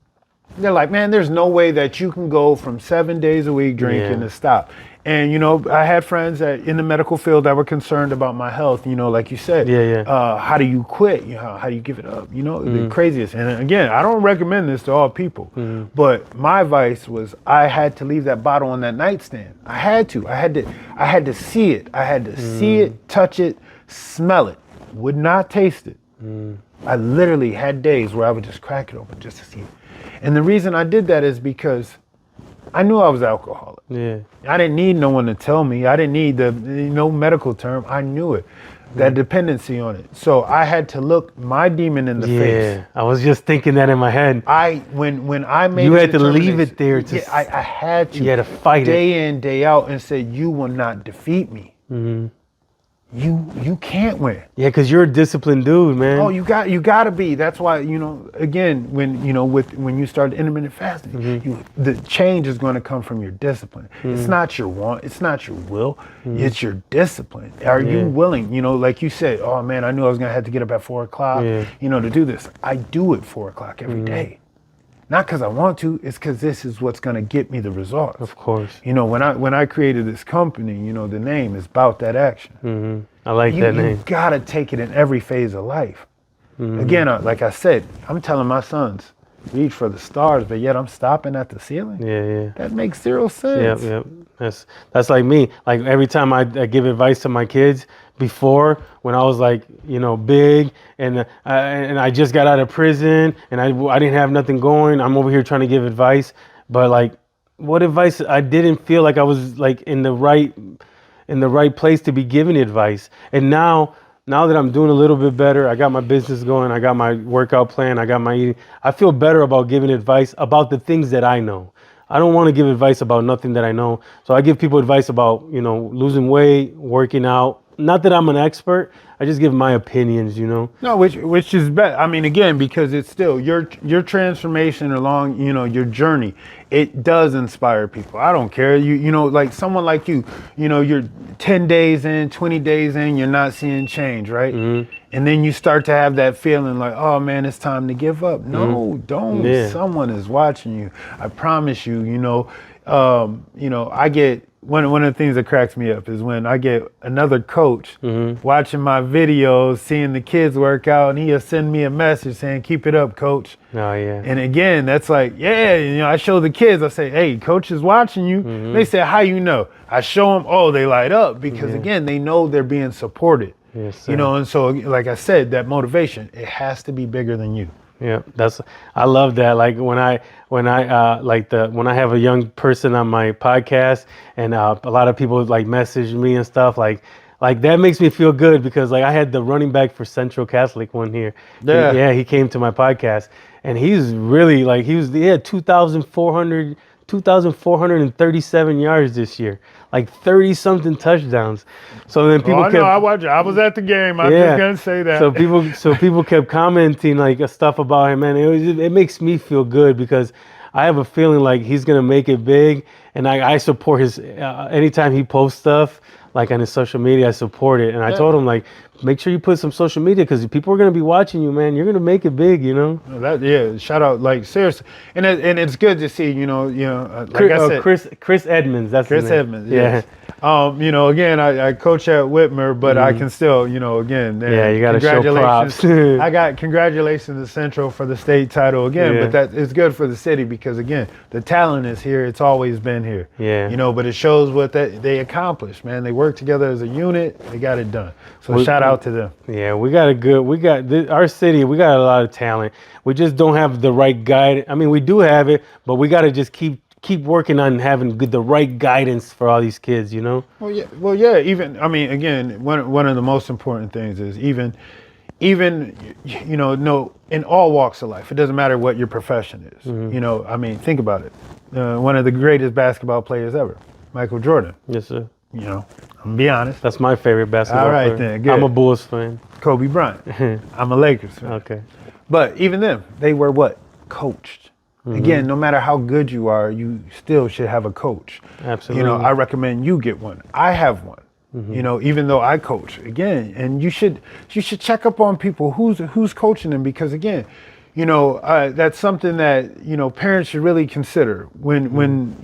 They're like, man, there's no way that you can go from 7 days a week drinking Yeah. to stop. And you know, I had friends that in the medical field that were concerned about my health. You know, like you said, Yeah, yeah. how do you quit? You know, how do you give it up? You know, the craziest. And again, I don't recommend this to all people, but my advice was I had to leave that bottle on that nightstand. I had to. I had to see it. I had to see it, touch it, smell it. Would not taste it. I literally had days where I would just crack it open just to see it. And the reason I did that is because I knew I was alcoholic. Yeah. I didn't need no one to tell me. I didn't need no medical term. I knew it, that dependency on it. So I had to look my demon in the face. Yeah. I was just thinking that in my head. When I made You a had to leave it there determination- to I had to. you had to fight it. day in, day out, and say, you will not defeat me. You can't win. Yeah, because you're a disciplined dude, man. Oh, you got to be. That's why, you know, again, when you know, when you start intermittent fasting, the change is going to come from your discipline. It's not your want, it's not your will, it's your discipline. Are you willing? You know, like you said, oh man, I knew I was going to have to get up at 4 o'clock, you know, to do this. I do it 4 o'clock every day. Not because I want to, it's because this is what's going to get me the results. Of course. You know, when I created this company, you know, the name is Bout That Action. I like that name. You gotta take it in every phase of life. Again, like I said, I'm telling my sons, reach for the stars, but yet I'm stopping at the ceiling. Yeah, yeah. That makes zero sense. Yep, yep. That's like me. Like every time I give advice to my kids, before when I was like, you know, big and I just got out of prison and I didn't have nothing going. I'm over here trying to give advice, but like, what advice? I didn't feel like I was like in the right place to be giving advice. And now that I'm doing a little bit better, I got my business going, I got my workout plan, I got my eating. I feel better about giving advice about the things that I know. I don't want to give advice about nothing that I know. So I give people advice about, you know, losing weight, working out. Not that I'm an expert. I just give my opinions, you know. No, which is better. I mean, again, because it's still your transformation along, you know, your journey. It does inspire people. I don't care. You know, like someone like you know, you're 10 days in, 20 days in, you're not seeing change, right? And then you start to have that feeling like, oh man, it's time to give up. No, don't. Yeah. Someone is watching you. I promise you. You know, I get. One of the things that cracks me up is when I get another coach watching my videos, seeing the kids work out, and he'll send me a message saying, keep it up, coach. Oh, yeah. And again, that's like, yeah, you know, I show the kids, I say, hey, coach is watching you. They say, how you know? I show them, oh, they light up because again, they know they're being supported. Yes, you know, and so like I said, that motivation, it has to be bigger than you. Yeah, I love that. Like when I have a young person on my podcast and a lot of people like message me and stuff like that makes me feel good because like I had the running back for Central Catholic one here. Yeah. He came to my podcast and he's really like he had 2,437 yards this year, like 30 something touchdowns. So then people I watch it. I was at the game. I'm just gonna say that. So people kept commenting like stuff about him, and it makes me feel good because I have a feeling like he's gonna make it big, and I support his anytime he posts stuff like on his social media, I support it. And I told him like, make sure you put some social media because people are gonna be watching you, man. You're gonna make it big, you know. Shout out, like seriously, and it's good to see, like I said, Chris Edmonds. That's Chris his name. Edmonds. Yes. You know, again, I coach at Whitmer, but I can still, you know, again, Yeah, you got to show props. I got congratulations to Central for the state title again, Yeah. but that is good for the city because again, the talent is here. It's always been here. Yeah. You know, but it shows what they accomplished, man. They worked together as a unit. They got it done. So shout out to them. Yeah, our city, we got a lot of talent. We just don't have the right guide. I mean, we do have it, but we got to just keep working on having the right guidance for all these kids, you know? Well, yeah. Even I mean, again, one of the most important things is even you know, no, in all walks of life, it doesn't matter what your profession is. You know, I mean, think about it. One of the greatest basketball players ever, Michael Jordan. Yes, sir. You know, I'm gonna be honest. That's my favorite basketball All right, player. then, good. I'm a Bulls fan. Kobe Bryant. I'm a Lakers fan. Okay. But even them, they were what? Coached. Again, no matter how good you are, you still should have a coach. Absolutely. You know, I recommend you get one. I have one. You know, even though I coach again, and you should check up on people who's coaching them because again, you know, that's something that you know parents should really consider when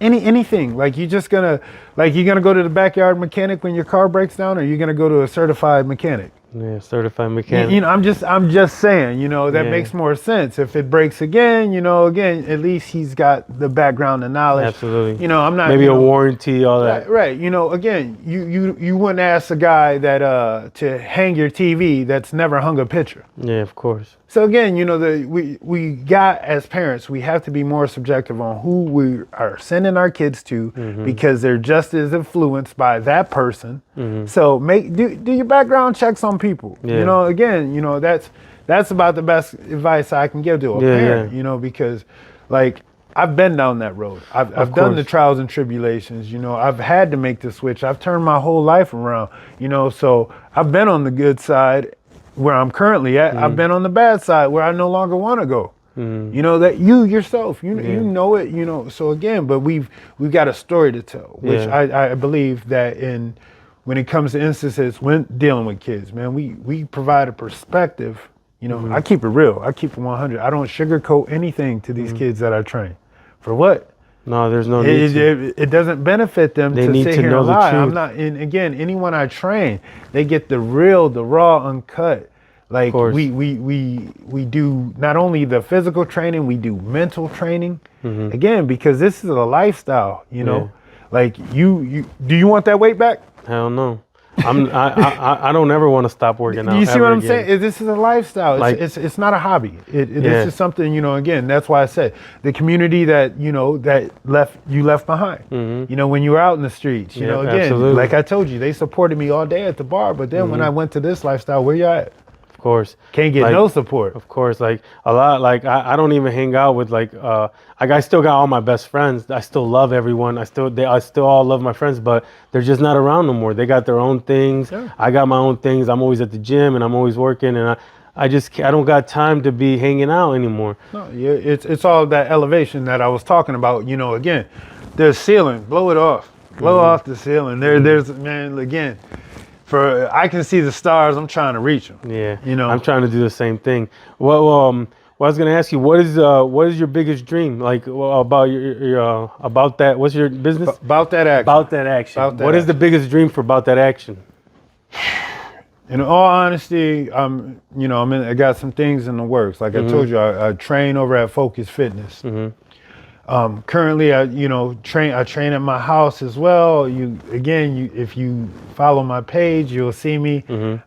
anything like you're gonna go to the backyard mechanic when your car breaks down, or you're gonna go to a certified mechanic. Yeah, certified mechanic. You know, I'm just saying, you know, that makes more sense. If it breaks again, you know, at least he's got the background and knowledge. Absolutely. You know, I'm not maybe a warranty, all that. Right. You know, again, you wouldn't ask a guy that to hang your TV that's never hung a picture. Yeah, of course. So again, you know, we got as parents, we have to be more subjective on who we are sending our kids to because they're just as influenced by that person. So do your background checks on people. Yeah. You know, again, you know, that's about the best advice I can give to a parent, you know, because like I've been down that road. I've done the trials and tribulations, you know, I've had to make the switch. I've turned my whole life around, you know, so I've been on the good side where I'm currently at. I've been on the bad side where I no longer want to go. You know, that you yourself, you know it, you know. So again, but we've got a story to tell, which I believe that when it comes to instances when dealing with kids, man, we provide a perspective. You know, I keep it real. I keep it 100. I don't sugarcoat anything to these kids that I train. For what? No, there's no need to. It doesn't benefit them They to need sit to here know and the lie. truth. I'm not. And again, anyone I train, they get the real, the raw, uncut. Like we do not only the physical training, we do mental training. Again, because this is a lifestyle. You know, like you do you want that weight back? Hell no. I don't ever want to stop working out. You see what I'm again. saying? This is a lifestyle. Like- It's not a hobby. This is something, you know, again, that's why I said the community that, you know, that you left behind. You know, when you were out in the streets, you know, again, absolutely. like I told you, they supported me all day at the bar. But then when I went to this lifestyle, where you at? Of course. Can't get no support. Of course, like a lot, like I don't even hang out with like I still got all my best friends. I still love everyone. I still all love my friends, but they're just not around no more. They got their own things. Yeah. I got my own things. I'm always at the gym and I'm always working, and I don't got time to be hanging out anymore. No, yeah, it's all that elevation that I was talking about. You know, again, there's ceiling. Blow it off. Blow off the ceiling. There's man again. I can see the stars. I'm trying to reach them. Yeah, you know, I'm trying to do the same thing. Well, I was gonna ask you, what is your biggest dream? Like about your about that? What's your business? About that action. About that action. What is the biggest dream for About That Action? In all honesty, I got some things in the works. Like I told you, I train over at Focus Fitness. Currently, I train at my house as well. If you follow my page, you'll see me.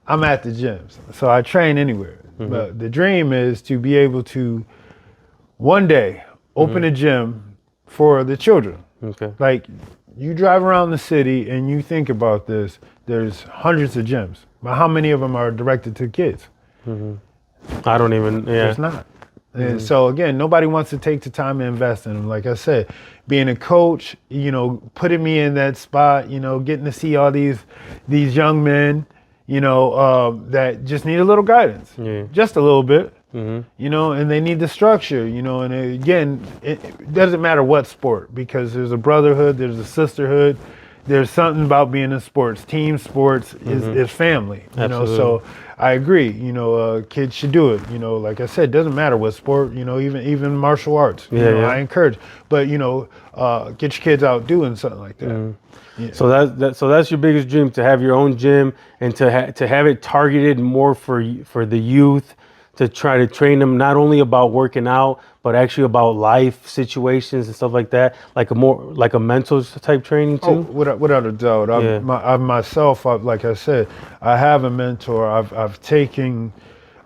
I'm at the gyms, so I train anywhere. But the dream is to be able to one day open a gym for the children. Okay. Like you drive around the city and you think about this. There's hundreds of gyms, but how many of them are directed to kids? I don't even. Yeah. There's not. And so again, nobody wants to take the time to invest in them. Like I said, being a coach, you know, putting me in that spot, you know, getting to see all these young men, you know, that just need a little guidance, just a little bit, you know, and they need the structure, you know. And again, it doesn't matter what sport, because there's a brotherhood, there's a sisterhood, there's something about being in sports. Team sports is family, you know. So I agree. You know, kids should do it. You know, like I said, it doesn't matter what sport. You know, even martial arts. You know, I encourage. But you know, get your kids out doing something like that. Yeah. So that's your biggest dream, to have your own gym and to have it targeted more for the youth, to try to train them not only about working out, but actually about life situations and stuff like that, like a mental type training too. Without a doubt. Myself, like I said, I have a mentor. I've taken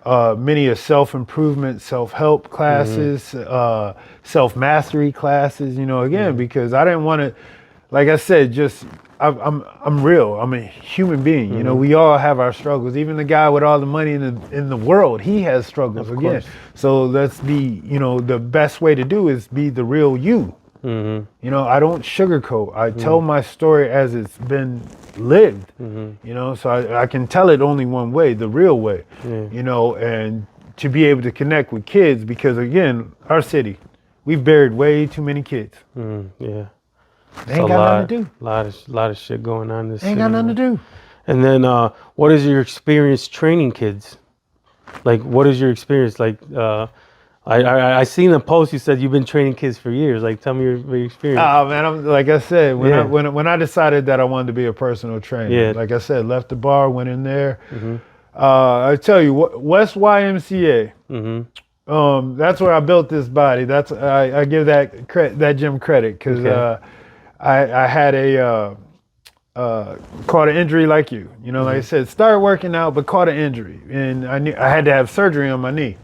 many self-improvement, self-help classes, self-mastery classes. You know, again, because I didn't want to. Like I said, I'm real. I'm a human being. You know, we all have our struggles. Even the guy with all the money in the world, he has struggles again. So let's be, you know, the best way to do is be the real you. You know, I don't sugarcoat. I tell my story as it's been lived. You know, so I can tell it only one way, the real way. You know, and to be able to connect with kids, because again, our city, we've buried way too many kids. Yeah. They ain't got nothing to do. Lot of shit going on this. Ain't got nothing to do. And then, what is your experience training kids? Like, what is your experience? Like, I seen a post, you said you've been training kids for years. Like, tell me your experience. Oh man, like I said, when I decided that I wanted to be a personal trainer, like I said, left the bar, went in there. I tell you, West YMCA. That's where I built this body. I give that gym credit, because I had caught an injury like you. You know, like I said, started working out, but caught an injury, and I had to have surgery on my knee.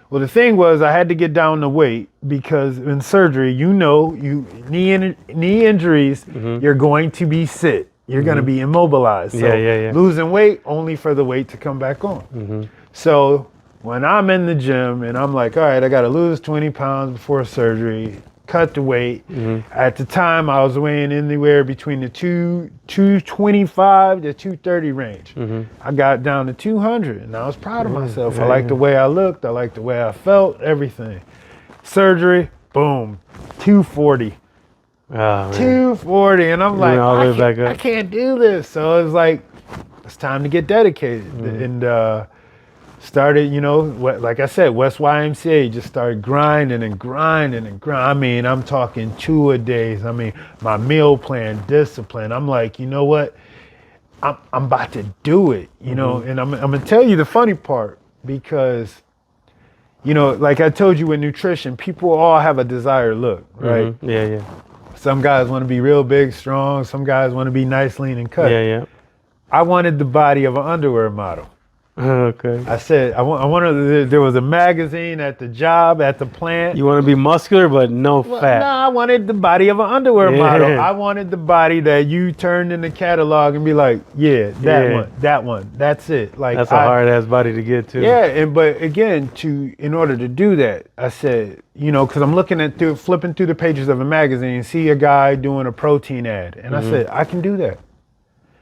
Well, the thing was, I had to get down the weight, because in surgery, you know, knee injuries, you're going to be sit. You're going to be immobilized. So losing weight only for the weight to come back on. So when I'm in the gym and I'm like, all right, I got to lose 20 pounds before surgery, cut the weight. At the time, I was weighing anywhere between the 225 to 230 range. I got down to 200, and I was proud of myself. I liked the way I looked. I liked the way I felt, everything. Surgery, boom, 240. 240, and I'm like, I can't do this. So it's like, it's time to get dedicated. And started, you know, like I said, West YMCA, just started grinding. I mean, I'm talking 2-a-days. I mean, my meal plan, discipline. I'm like, you know what? I'm about to do it, you know, and I'm going to tell you the funny part, because, you know, like I told you with nutrition, people all have a desired look, right? Some guys want to be real big, strong. Some guys want to be nice, lean, and cut. I wanted the body of an underwear model. I said, I wanted. There was a magazine at the job, at the plant. You want to be muscular, but no fat. No, I wanted the body of an underwear model. I wanted the body that you turned in the catalog and be like, that one, that's it. Like, that's a hard ass body to get to. But again, in order to do that, I said, you know, because I'm flipping through the pages of a magazine, see a guy doing a protein ad, and I said, I can do that.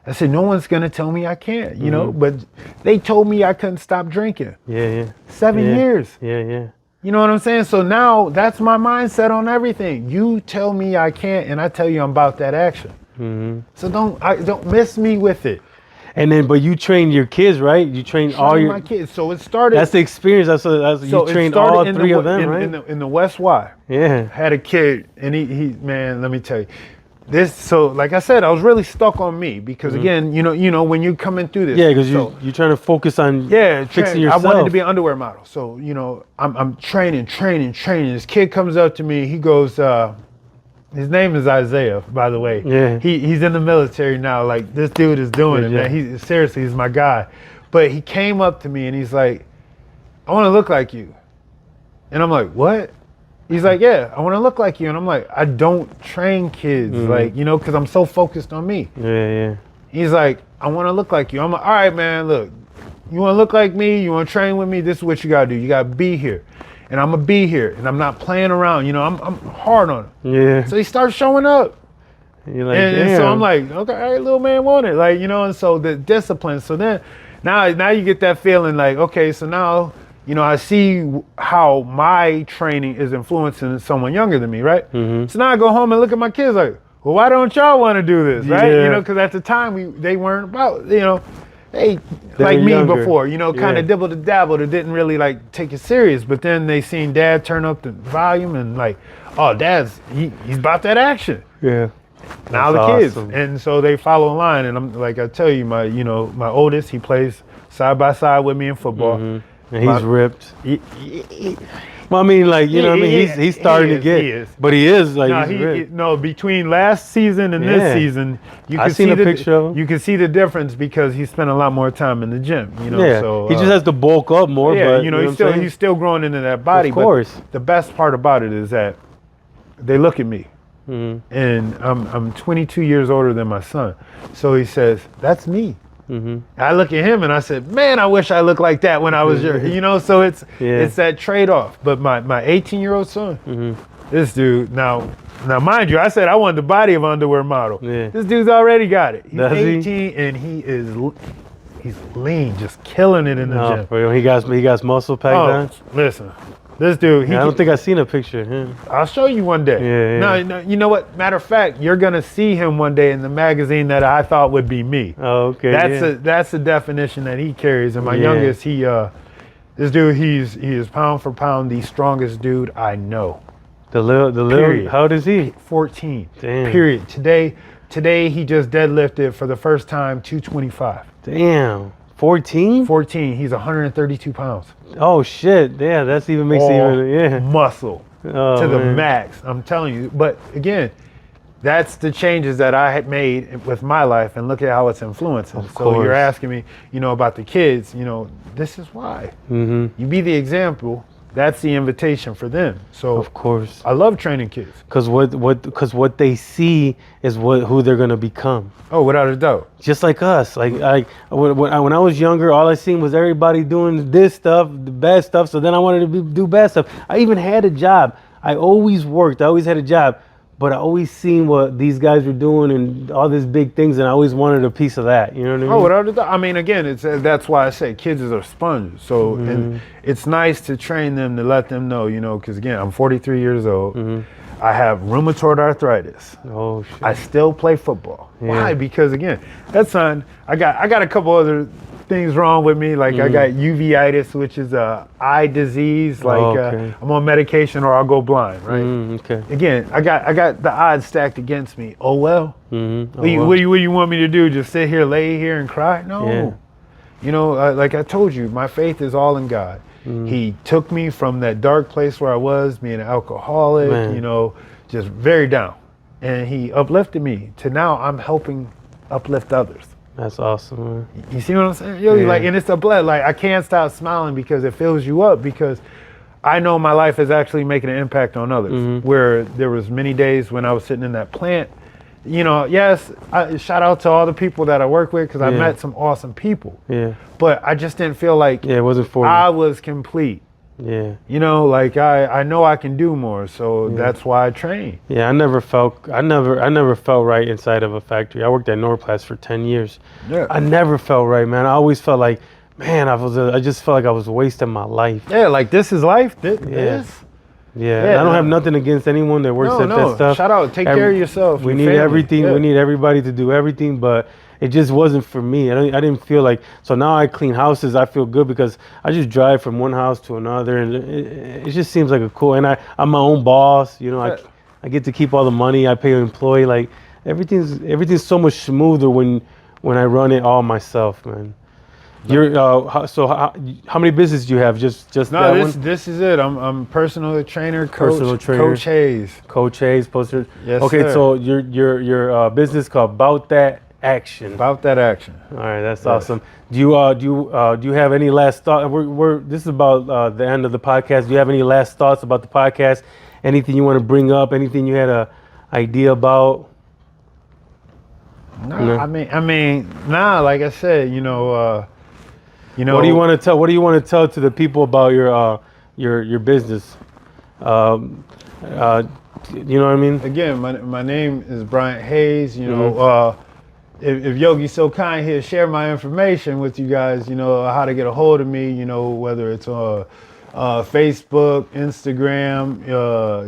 I said, no one's going to tell me I can't, you know, but they told me I couldn't stop drinking. 7 years. You know what I'm saying? So now that's my mindset on everything. You tell me I can't, and I tell you I'm about that action. So don't miss me with it. And then, but you train your kids, right? You train all my kids. So it started. That's the experience. You trained all three of them, right? In the West Y. Had a kid, and he man, let me tell you. So like I said, I was really stuck on me, because again, you know, when you're coming through this. Because you're trying to focus on fixing yourself. I wanted to be an underwear model. So, you know, I'm training. This kid comes up to me. He goes, his name is Isaiah, by the way. He's in the military now. Like, this dude is doing it, man. He's my guy. But he came up to me and he's like, I want to look like you. And I'm like, what? He's like, yeah, I want to look like you. And I'm like, I don't train kids, like, you know, because I'm so focused on me. He's like, I want to look like you. I'm like, all right, man, look, you want to look like me? You want to train with me? This is what you got to do. You got to be here. And I'm going to be here. And I'm not playing around. You know, I'm hard on him. So he starts showing up. You're like, and so I'm like, okay, all right, little man want it. Like, you know, and so the discipline. So then now you get that feeling like, okay, so now, you know, I see how my training is influencing someone younger than me, right? So now I go home and look at my kids like, well, why don't y'all want to do this, right? Yeah. You know, because at the time they weren't about, you know, hey, They like were me younger. before, you know, kind Yeah. of dibble and dabble. They didn't really like take it serious. But then they seen Dad turn up the volume and like, oh, he's about that action. Yeah. Now That's the kids, awesome. and so they follow in line. And I'm like, I tell you, my oldest, he plays side by side with me in football. And he's ripped. He- Well, I mean, like, you know what I mean? He's starting to get. He is. But he is, like, No, he's ripped. between last season and Yeah. this season, you I can seen see a picture of him. You can see the difference because he spent a lot more time in the gym. You know, Yeah. so he just has to bulk up more. yeah, but, you know, what I'm saying? he's still growing into that body. Of course. But the best part about it is that they look at me, Mm-hmm. and I'm 22 years older than my son. So he says, "That's me." Mm-hmm. I look at him and I said, "Man, I wish I looked like that when I was your," you know. So it's that trade-off. But my 18-year-old son, this dude now, mind you, I said I wanted the body of underwear model. Yeah. This dude's already got it. He's Does he? 18 and he's lean, just killing it in the No, gym. for real. He got muscle packed on. Listen, this dude. Yeah, I don't think I've seen a picture of him. I'll show you one day. Yeah. No, you know what? Matter of fact, you're gonna see him one day in the magazine that I thought would be me. Oh, okay. That's the definition that he carries. And my Yeah. youngest, this dude, he is pound for pound the strongest dude I know. The little. Period. How old is he? 14. Damn. Period. Today he just deadlifted for the first time 225. Damn. 14? 14. He's 132 pounds. Oh shit. Yeah, that's even makes it All even. Yeah. muscle Oh, to the man. max. I'm telling you. But again, that's the changes that I had made with my life, and look at how it's influencing. Of So you're course. asking me, about the kids. This is why. Mm-hmm. You be the example. That's the invitation for them. So Of course. I love training kids. Because what they see is who they're gonna become. Oh, without a doubt. Just like us. Like when I was younger, all I seen was everybody doing this stuff, the bad stuff. So then I wanted to do bad stuff. I even had a job. I always worked. I always had a job. But I always seen what these guys were doing and all these big things, and I always wanted a piece of that. You know what I mean? Oh, without a doubt. I mean, again, that's why I say kids are sponges. So and it's nice to train them, to let them know, because again, I'm 43 years old. I have rheumatoid arthritis. Oh shit. I still play football. Yeah. Why? Because again, that's on. I got a couple other things wrong with me. Like I got uveitis, which is a eye disease. Like okay. I'm on medication or I'll go blind. Right. Okay. Again, I got the odds stacked against me. Oh well. Mm-hmm. What do you want me to do? Just sit here, lay here, and cry? No. Yeah. Like I told you, my faith is all in God. He took me from that dark place where I was, being an alcoholic, Man. just very down. And he uplifted me to now I'm helping uplift others. That's awesome, man. You see what I'm saying? Yo, Yeah. Like, and it's a blessing. Like, I can't stop smiling because it fills you up, because I know my life is actually making an impact on others. Where there was many days when I was sitting in that plant, yes, shout out to all the people that I work with, because I met some awesome people. Yeah. But I just didn't feel like Yeah, it wasn't for I you. was complete. Yeah. Like I know I can do more, so that's why I train. Yeah, I never felt right inside of a factory. I worked at Norplast for 10 years. Yeah. I never felt right, man. I always felt like, man, I just felt like I was wasting my life. Yeah, like this is life. This. Yeah. Yeah, I don't no. have nothing against anyone that works at that stuff. Shout out. Take care of yourself. We your need family. everything. Yeah. We need everybody to do everything, but it just wasn't for me. I didn't feel like. So now I clean houses. I feel good because I just drive from one house to another, and it just seems like a cool. And I'm my own boss. I get to keep all the money. I pay an employee. Like everything's so much smoother when I run it all myself, man. You're how many businesses do you have? Just No, that one? this is it. I'm personal trainer, coach, Personal trainer. Coach Hayes. Coach Hayes, poster. Yes, okay, sir. so your business called Bout That Action. About that action. All right, that's awesome. Do you have any last thought? This is about the end of the podcast. Do you have any last thoughts about the podcast? Anything you want to bring up? Anything you had a idea about? No, No. I mean, like I said, What do you want to tell? What do you want to tell to the people about your business? You know what I mean? Again, my name is Bryant Hayes. If Yogi's so kind, he'll share my information with you guys. How to get a hold of me. Whether it's Facebook, Instagram.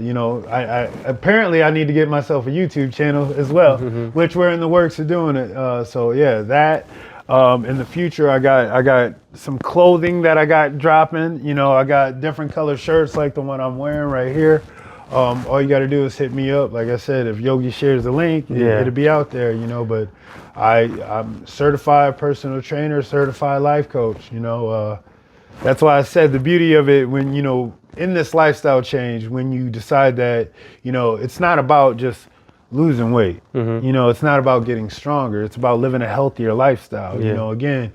You know, I apparently I need to get myself a YouTube channel as well, which we're in the works of doing it. So yeah, that. In the future, I got some clothing that I got dropping. You know, I got different color shirts like the one I'm wearing right here. All you got to do is hit me up. Like I said, if Yogi shares the link, it'll be out there, you know. But I'm certified personal trainer, certified life coach, you know. That's why I said the beauty of it when, you know, in this lifestyle change, when you decide that, you know, it's not about just losing weight. You know, it's not about getting stronger. It's about living a healthier lifestyle. You know, again,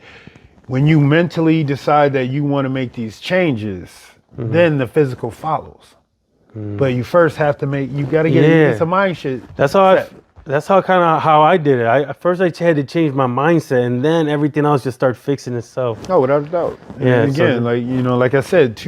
when you mentally decide that you want to make these changes, then the physical follows. But you first have to you got to get it's a mind shit. That's how kind of how I did it. At first I had to change my mindset, and then everything else just started fixing itself. Oh, without a doubt. Yeah. And again, like, you know, like I said,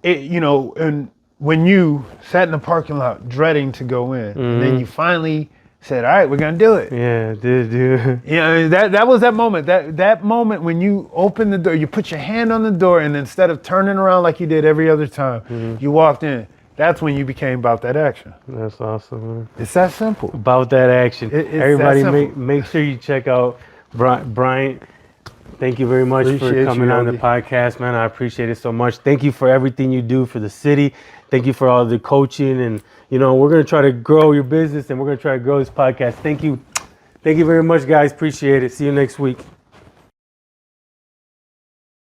you know, and when you sat in the parking lot dreading to go in, and then you finally said, all right, we're going to do it. Yeah, dude. Yeah, that was that moment. That moment when you opened the door, you put your hand on the door, and instead of turning around like you did every other time, you walked in. That's when you became about that action. That's awesome, man. It's that simple. About that action. Everybody, that simple. make sure you check out Bryant. Thank you very much for coming on the podcast, man. I appreciate it so much. Thank you for everything you do for the city. Thank you for all the coaching, and you know, we're gonna try to grow your business, and we're gonna try to grow this podcast. Thank you very much, guys. Appreciate it. See you next week.